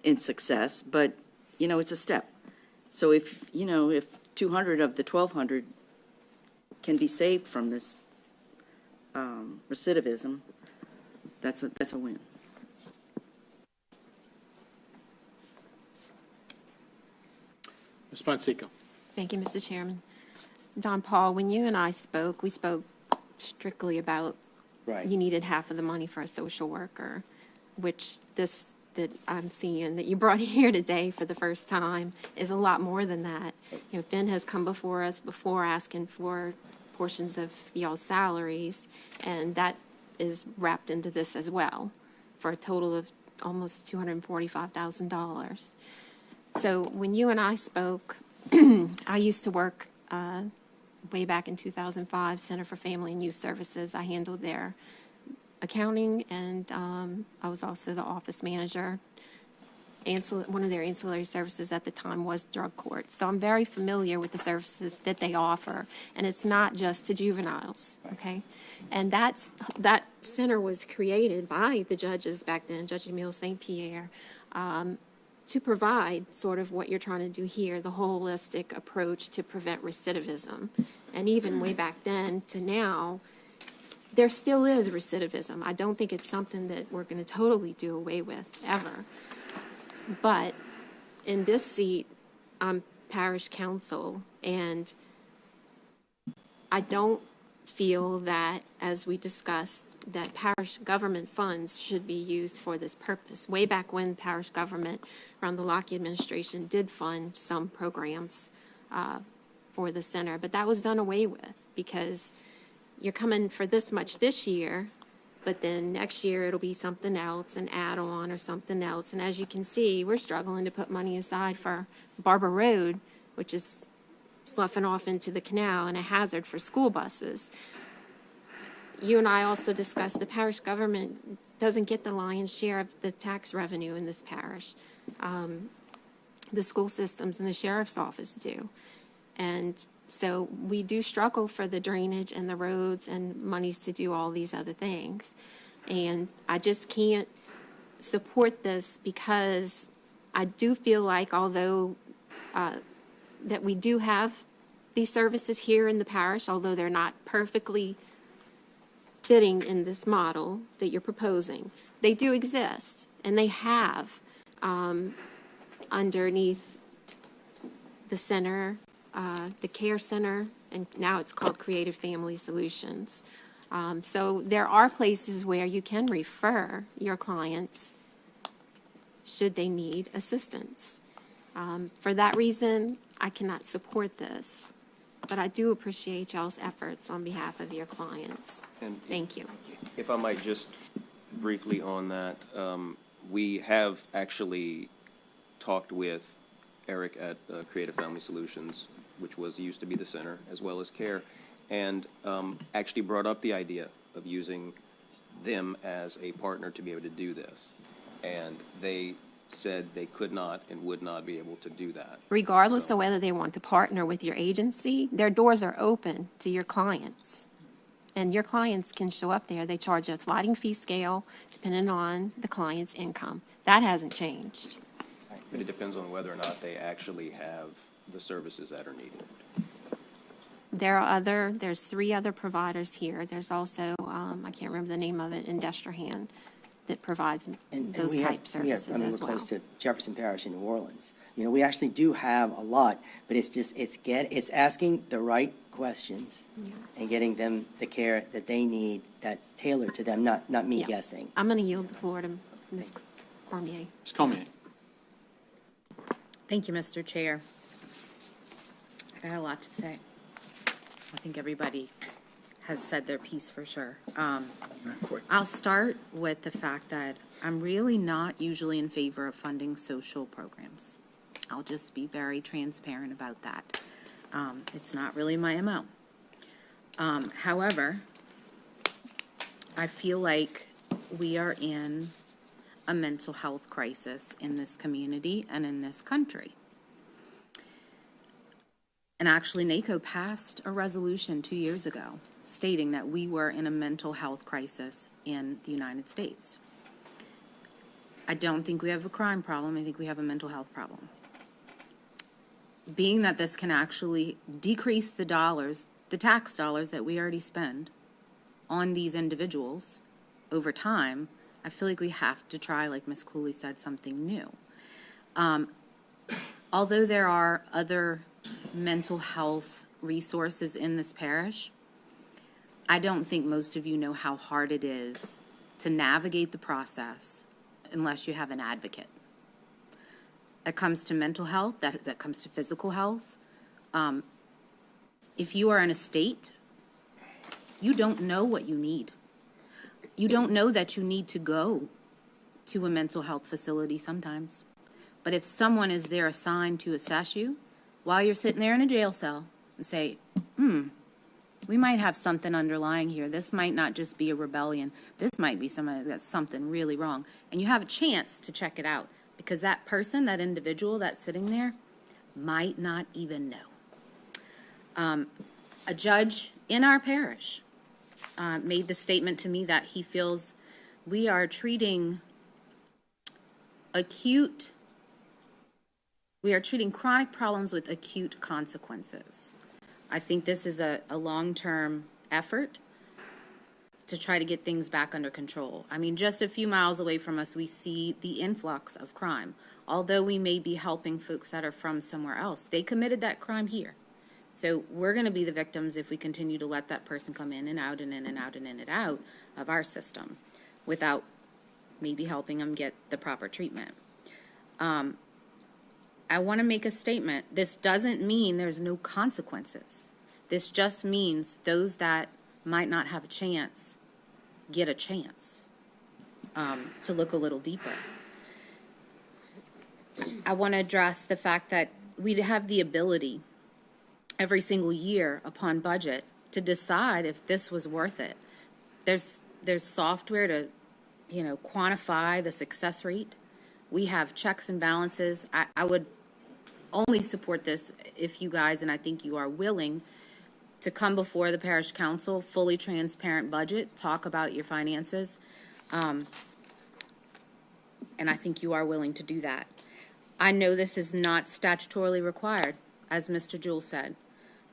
in success, but, you know, it's a step. So if 200 of the 1,200 can be saved from this recidivism, that's a win. Ms. Fonseca. Thank you, Mr. Chairman. Don Paul, when you and I spoke, we spoke strictly about you needed half of the money for a social worker, which this that I'm seeing that you brought here today for the first time is a lot more than that. You know, Finn has come before us before asking for portions of y'all's salaries, and that is wrapped into this as well for a total of almost $245,000. So when you and I spoke, I used to work way back in 2005, Center for Family and Youth Services. I handled their accounting, and I was also the office manager. One of their ancillary services at the time was drug court. So I'm very familiar with the services that they offer, and it's not just to juveniles, okay? And that center was created by the judges back then, Judge Emile St. Pierre, to provide sort of what you're trying to do here, the holistic approach to prevent recidivism. And even way back then to now, there still is recidivism. I don't think it's something that we're going to totally do away with, ever. But in this seat, I'm parish council, and I don't feel that, as we discussed, that parish government funds should be used for this purpose. Way back when parish government, around the Lockheed administration, did fund some programs for the center, but that was done away with because you're coming for this much this year, but then next year it'll be something else, an add-on or something else. And as you can see, we're struggling to put money aside for Barber Road, which is sloughing off into the canal and a hazard for school buses. You and I also discussed the parish government doesn't get the lion's share of the tax revenue in this parish. The school systems and the sheriff's office do. And so we do struggle for the drainage and the roads and monies to do all these other things. And I just can't support this because I do feel like, although that we do have these services here in the parish, although they're not perfectly fitting in this model that you're proposing, they do exist, and they have underneath the center, the care center, and now it's called Creative Family Solutions. So there are places where you can refer your clients should they need assistance. For that reason, I cannot support this, but I do appreciate y'all's efforts on behalf of your clients. And thank you. If I might just briefly on that, we have actually talked with Eric at Creative Family Solutions, which used to be the center, as well as CARE, and actually brought up the idea of using them as a partner to be able to do this. And they said they could not and would not be able to do that. Regardless of whether they want to partner with your agency, their doors are open to your clients. And your clients can show up there. They charge a sliding fee scale depending on the client's income. That hasn't changed. But it depends on whether or not they actually have the services that are needed. There's 3 other providers here. There's also, I can't remember the name of it, in Destrehan that provides And those we have- type services I mean, as we're well. close to Jefferson Parish in New Orleans. You know, we actually do have a lot, but it's asking the right questions and getting them the care that they need that's tailored to them, not me Yeah. guessing. I'm going to yield the floor to Ms. Cormier. Ms. Comey. Thank you, Mr. Chair. I got a lot to say. I think everybody has said their piece for sure. I'll start with the fact that I'm really not usually in favor of funding social programs. I'll just be very transparent about that. It's not really my MO. However, I feel like we are in a mental health crisis in this community and in this country. And actually, NACO passed a resolution 2 years ago stating that we were in a mental health crisis in the United States. I don't think we have a crime problem. I think we have a mental health problem. Being that this can actually decrease the dollars, the tax dollars that we already spend on these individuals over time, I feel like we have to try, like Ms. Cooley said, something new. Although there are other mental health resources in this parish, I don't think most of you know how hard it is to navigate the process unless you have an advocate. That comes to mental health, that comes to physical health. If you are in a state, you don't know what you need. You don't know that you need to go to a mental health facility sometimes. But if someone is there assigned to assess you while you're sitting there in a jail cell and say, we might have something underlying here. This might not just be a rebellion. This might be somebody that's got something really wrong. And you have a chance to check it out because that person, that individual that's sitting there might not even know. A judge in our parish made the statement to me that he feels we are treating chronic problems with acute consequences. I think this is a long-term effort to try to get things back under control. I mean, just a few miles away from us, we see the influx of crime. Although we may be helping folks that are from somewhere else, they committed that crime here. So we're going to be the victims if we continue to let that person come in and out and in and out and in and out of our system without maybe helping them get the proper treatment. I want to make a statement. This doesn't mean there's no consequences. This just means those that might not have a chance get a chance to look a little deeper. I want to address the fact that we have the ability every single year upon budget to decide if this was worth it. There's software to, quantify the success rate. We have checks and balances. I would only support this if you guys, and I think you are willing to come before the parish council, fully transparent budget, talk about your finances. And I think you are willing to do that. I know this is not statutorily required, as Mr. Jewell said.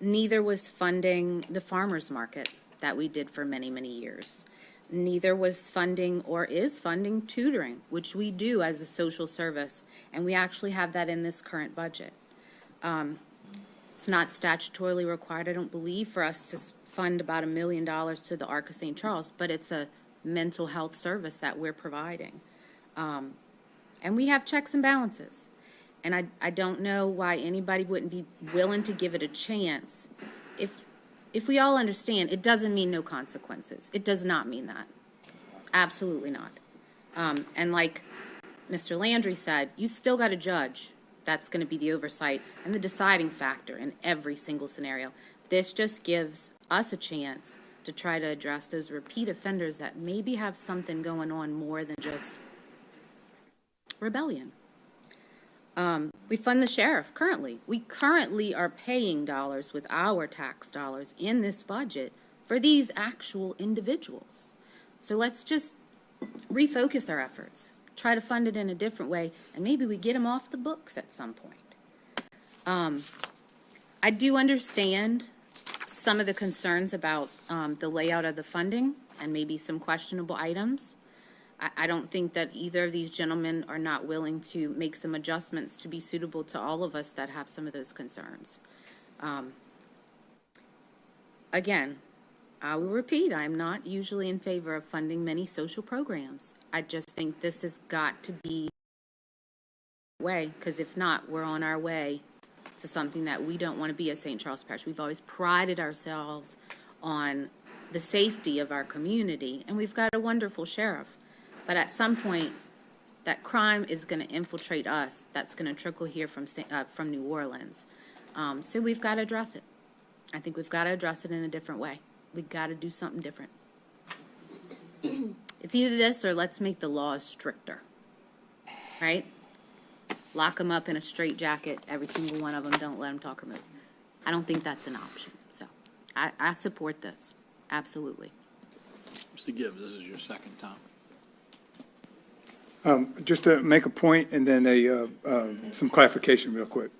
Neither was funding the farmers market that we did for many, many years. Neither was funding or is funding tutoring, which we do as a social service, and we actually have that in this current budget. It's not statutorily required, I don't believe, for us to fund about $1 million to the Arc of St. Charles, but it's a mental health service that we're providing. And we have checks and balances. And I don't know why anybody wouldn't be willing to give it a chance. If we all understand, it doesn't mean no consequences. It does not mean that. Absolutely not. And like Mr. Landry said, you still got a judge. That's going to be the oversight and the deciding factor in every single scenario. This just gives us a chance to try to address those repeat offenders that maybe have something going on more than just rebellion. We fund the sheriff currently. We currently are paying dollars with our tax dollars in this budget for these actual individuals. So let's just refocus our efforts, try to fund it in a different way, and maybe we get them off the books at some point. I do understand some of the concerns about the layout of the funding and maybe some questionable items. I don't think that either of these gentlemen are not willing to make some adjustments to be suitable to all of us that have some of those concerns. Again, I will repeat, I'm not usually in favor of funding many social programs. I just think this has got to be way, because if not, we're on our way to something that we don't want to be at St. Charles Parish. We've always prided ourselves on the safety of our community, and we've got a wonderful sheriff. But at some point, that crime is going to infiltrate us. That's going to trickle here from New Orleans. So we've got to address it. I think we've got to address it in a different way. We've got to do something different. It's either this or let's make the laws stricter, right? Lock them up in a straitjacket, every single one of them, don't let them talk or move. I don't think that's an option. So I support this, absolutely. Mr. Gibbs, this is your second time. Just to make a point and then some clarification real quick.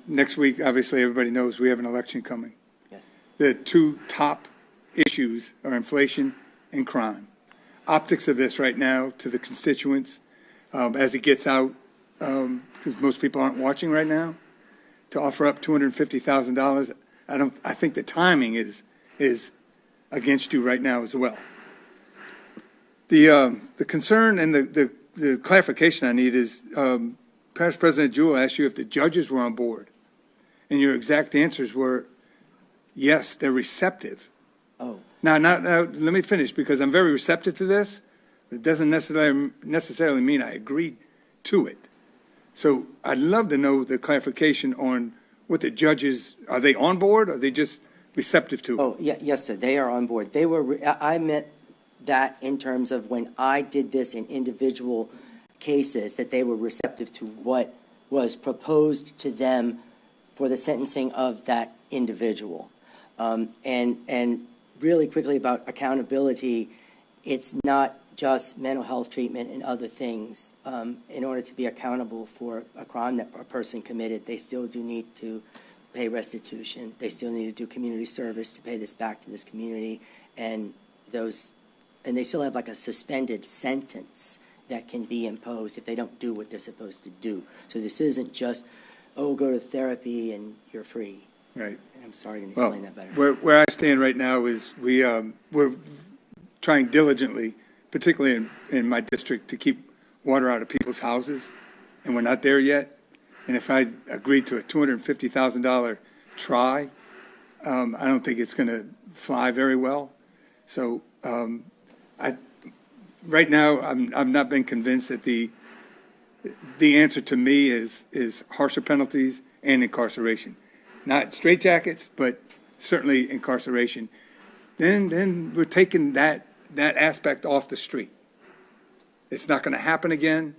Next week, obviously, everybody knows we have an election coming. Yes. The two top issues are inflation and crime. Optics of this right now to the constituents, as it gets out, because most people aren't watching right now, to offer up $250,000. I think the timing is against you right now as well. The concern and the clarification I need is Parish President Jewell asked you if the judges were on board, and your exact answers were yes, they're receptive. Oh. Now, let me finish, because I'm very receptive to this, but it doesn't necessarily mean I agreed to it. So I'd love to know the clarification on what the judges, are they on board, or are they just receptive to it? Oh, yeah, yes, sir, they are on board. They were, I meant that in terms of when I did this in individual cases, that they were receptive to what was proposed to them for the sentencing of that individual. And really quickly about accountability, it's not just mental health treatment and other things. In order to be accountable for a crime that a person committed, they still do need to pay restitution. They still need to do community service to pay this back to this community. And they still have like a suspended sentence that can be imposed if they don't do what they're supposed to do. So this isn't just, oh, go to therapy and you're free. Right. I'm sorry I didn't explain that better. Where I stand right now is we're trying diligently, particularly in my district, to keep water out of people's houses, and we're not there yet. And if I agreed to a $250,000 try, I don't think it's going to fly very well. So right now, I've not been convinced that the answer to me is harsher penalties and incarceration. Not straitjackets, but certainly incarceration. Then we're taking that aspect off the street. It's not going to happen again.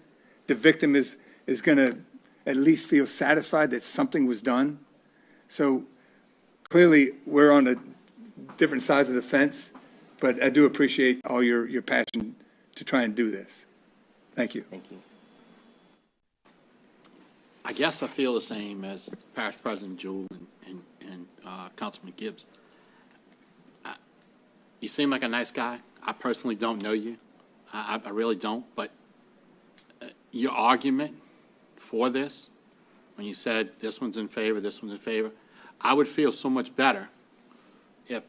The victim is going to at least feel satisfied that something was done. So clearly, we're on a different sides of the fence, but I do appreciate all your passion to try and do this. Thank you. Thank you. I guess I feel the same as Parish President Jewell and Councilman Gibbs. You seem like a nice guy. I personally don't know you. I really don't. But your argument for this, when you said this one's in favor, this one's in favor, I would feel so much better if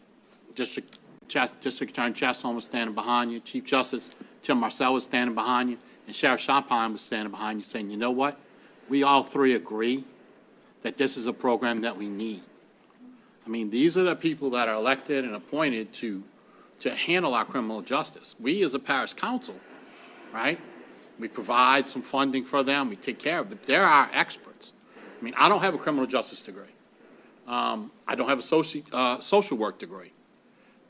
District Attorney Chasson was standing behind you, Chief Justice Tim Marcel was standing behind you, and Sheriff Champagne was standing behind you saying, you know what? We all three agree that this is a program that we need. I mean, these are the people that are elected and appointed to handle our criminal justice. We as a parish council, right, we provide some funding for them, we take care of it, but they're our experts. I mean, I don't have a criminal justice degree. I don't have a social work degree.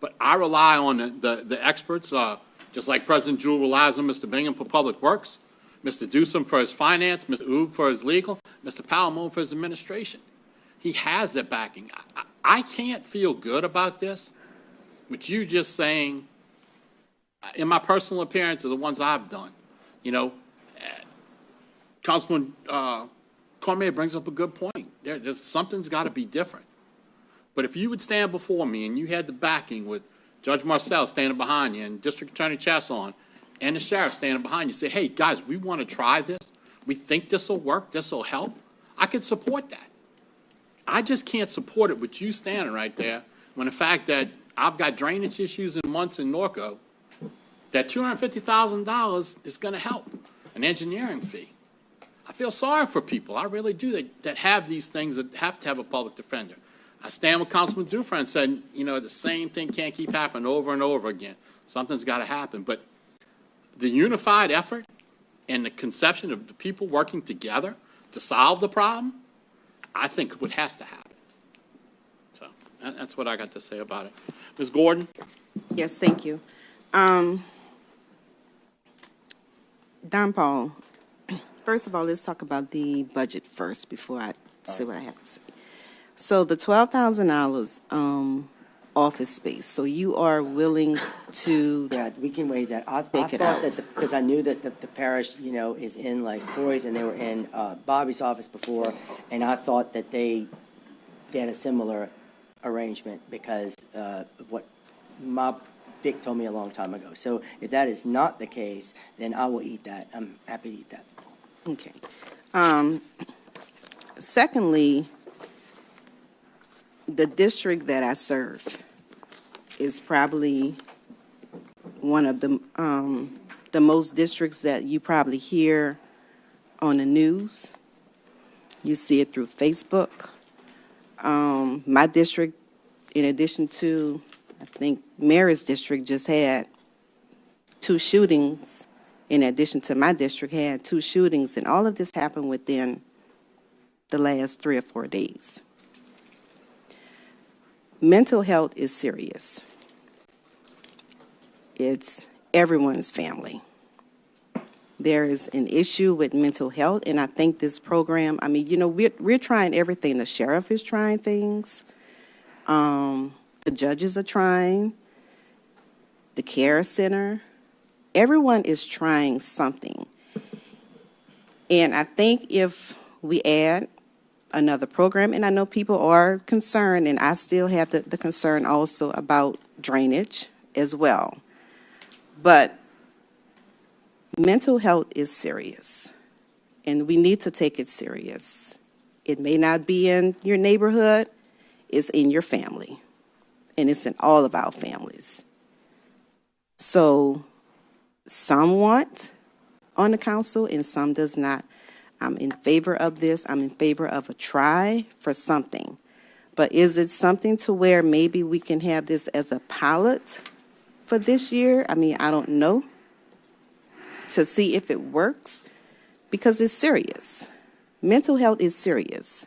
But I rely on the experts, just like President Jewell relies on Mr. Bingham for public works, Mr. Dewsum for his finance, Mr. Oob for his legal, Mr. Palamone for his administration. He has that backing. I can't feel good about this, with you just saying, in my personal appearance, are the ones I've done. You know, Councilman Cormier brings up a good point. Something's got to be different. But if you would stand before me and you had the backing with Judge Marcel standing behind you and District Attorney Chasson and the sheriff standing behind you, say, hey, guys, we want to try this. We think this will work, this will help. I could support that. I just can't support it with you standing right there when the fact that I've got drainage issues in months in Norco, that $250,000 is going to help, an engineering fee. I feel sorry for people, I really do, that have these things that have to have a public defender. I stand with Councilman Dufresne said, the same thing can't keep happening over and over again. Something's got to happen. But the unified effort and the conception of the people working together to solve the problem, I think what has to happen. So that's what I got to say about it. Ms. Gordon? Yes, thank you. Don Paul, first of all, let's talk about the budget first before I say what I have to say. So the $12,000 office space, so you are willing to Yeah, we can waive that. I take it thought out. that, because I knew that the parish, is in like Corey's, and they were in Bobby's office before, and I thought that they had a similar arrangement because of what Dick told me a long time ago. So if that is not the case, then I will eat that. I'm happy to eat that. Okay. Secondly, the district that I serve is probably one of the most districts that you probably hear on the news. You see it through Facebook. My district, in addition to, I think, Mary's district just had 2 shootings. In addition to my district, had 2 shootings, and all of this happened within the last 3 or 4 days. Mental health is serious. It's everyone's family. There is an issue with mental health, and I think this program, we're trying everything. The sheriff is trying things. The judges are trying. The care center. Everyone is trying something. And I think if we add another program, and I know people are concerned, and I still have the concern also about drainage as well. But mental health is serious, and we need to take it serious. It may not be in your neighborhood, it's in your family, and it's in all of our families. So some want on the council and some does not. I'm in favor of this. I'm in favor of a try for something. But is it something to where maybe we can have this as a pilot for this year? I don't know. To see if it works, because it's serious. Mental health is serious.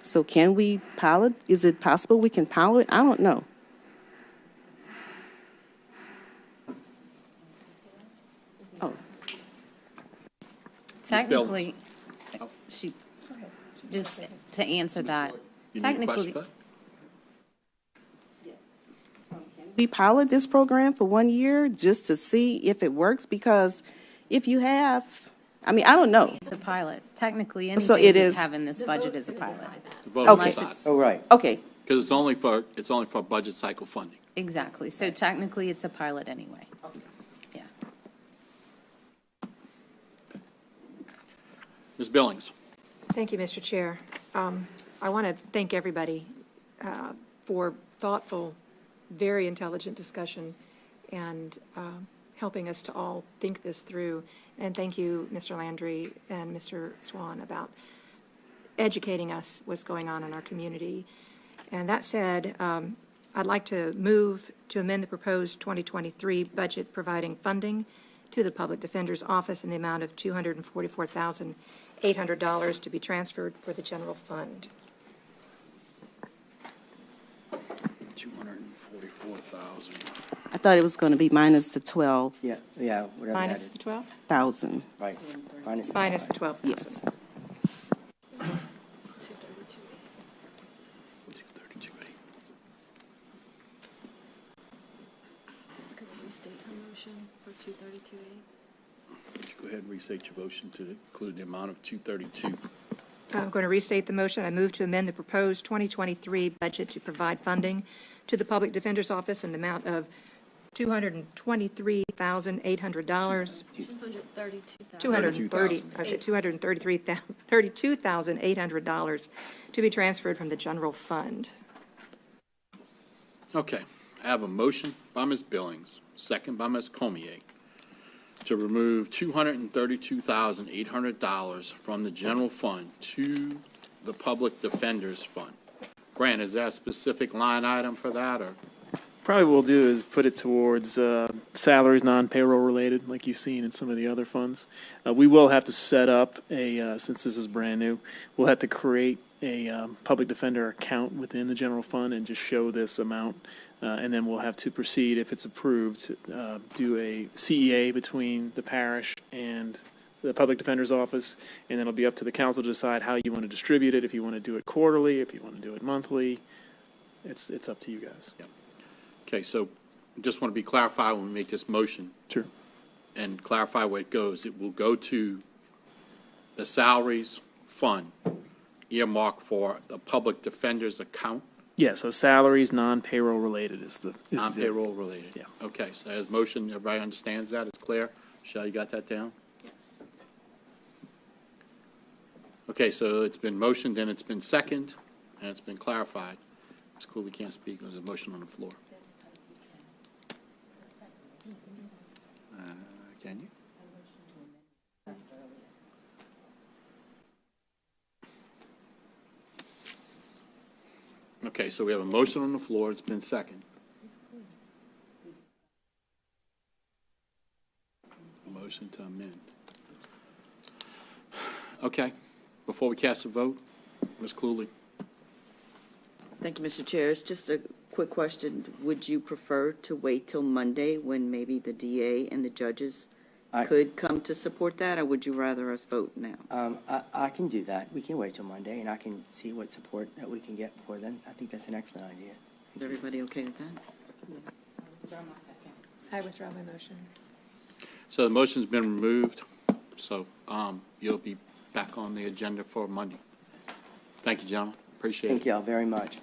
So can we pilot? Is it possible we can pilot? I don't know. Oh. Technically, just to answer that, technically, We pilot this program for 1 year just to see if it works, because if you have, I don't know. the pilot, technically, So anything it we is- have in this budget is a pilot. The vote Okay. aside. Oh, right. Okay. Because it's only for budget cycle funding. Exactly, so technically, it's a pilot anyway. Yeah. Ms. Billings? Thank you, Mr. Chair. I want to thank everybody for thoughtful, very intelligent discussion and helping us to all think this through. And thank you, Mr. Landry and Mr. Swan, about educating us what's going on in our community. And that said, I'd like to move to amend the proposed 2023 budget, providing funding to the Public Defender's Office in the amount of $244,800 to be transferred for the general fund. 244,000. I thought it was going to be minus the 12,000. Yeah, whatever that Minus is. the 12? Right. Minus Minus the 12,000. Yes. 232,800. Let's go restate her motion for 232A. Go ahead and restate your motion to include the amount of 232. I'm going to restate the motion. I move to amend the proposed 2023 budget to provide funding to the Public Defender's Office in the amount of $223,800. $232,800 to be transferred from the general fund. Okay, I have a motion by Ms. Billings, second by Ms. Cormier, to remove $232,800 from the general fund to the Public Defender's Fund. Grant, is there a specific line item for that, or? Probably what we'll do is put it towards salaries non-payroll related, like you've seen in some of the other funds. We will have to set up since this is brand new, we'll have to create a public defender account within the general fund and just show this amount. And then we'll have to proceed, if it's approved, do a CEA between the parish and the public defender's office, and then it'll be up to the council to decide how you want to distribute it, if you want to do it quarterly, if you want to do it monthly. It's up to you guys. Yeah. Okay, so just want to be clarified when we make this motion. Sure. And clarify where it goes. It will go to the salaries fund earmarked for the public defender's account. Yeah, so salaries non-payroll related is the. Non-payroll related. Yeah. Okay, so as motion, everybody understands that? It's clear? Michelle, you got that down? Yes. Okay, so it's been motioned, and it's been seconded, and it's been clarified. Ms. Cooley can't speak. There's a motion on the floor. Can you? Okay, so we have a motion on the floor. It's been seconded. Motion to amend. Okay, before we cast a vote, Ms. Cooley. Thank you, Mr. Chair. It's just a quick question. Would you prefer to wait till Monday when maybe the DA and the judges could come to support that, or would you rather us vote now? I can do that. We can wait till Monday, and I can see what support that we can get before then. I think that's an excellent idea. Is everybody okay with that? I withdraw my motion. So the motion's been removed, so you'll be back on the agenda for Monday. Thank you, gentlemen. Appreciate it. Thank y'all very much.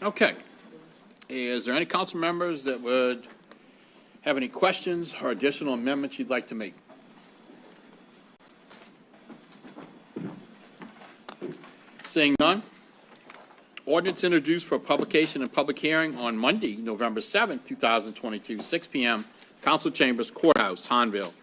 Okay. Is there any council members that would have any questions or additional amendments you'd like to make? Seeing none. Ordinance introduced for publication and public hearing on Monday, November 7th, 2022, 6 p.m., Council Chambers Courthouse, Hanville.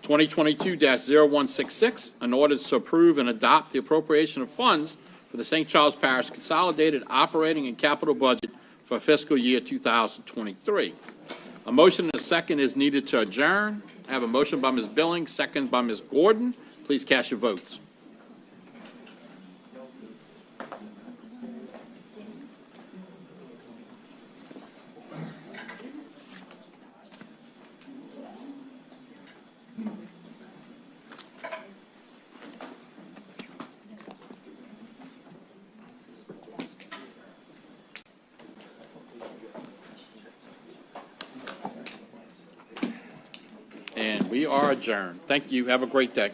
2022-0166, an ordinance to approve and adopt the appropriation of funds for the St. Charles Parish Consolidated Operating and Capital Budget for fiscal year 2023. A motion and a second is needed to adjourn. I have a motion by Ms. Billings, second by Ms. Gordon. Please cast your votes. And we are adjourned. Thank you. Have a great day.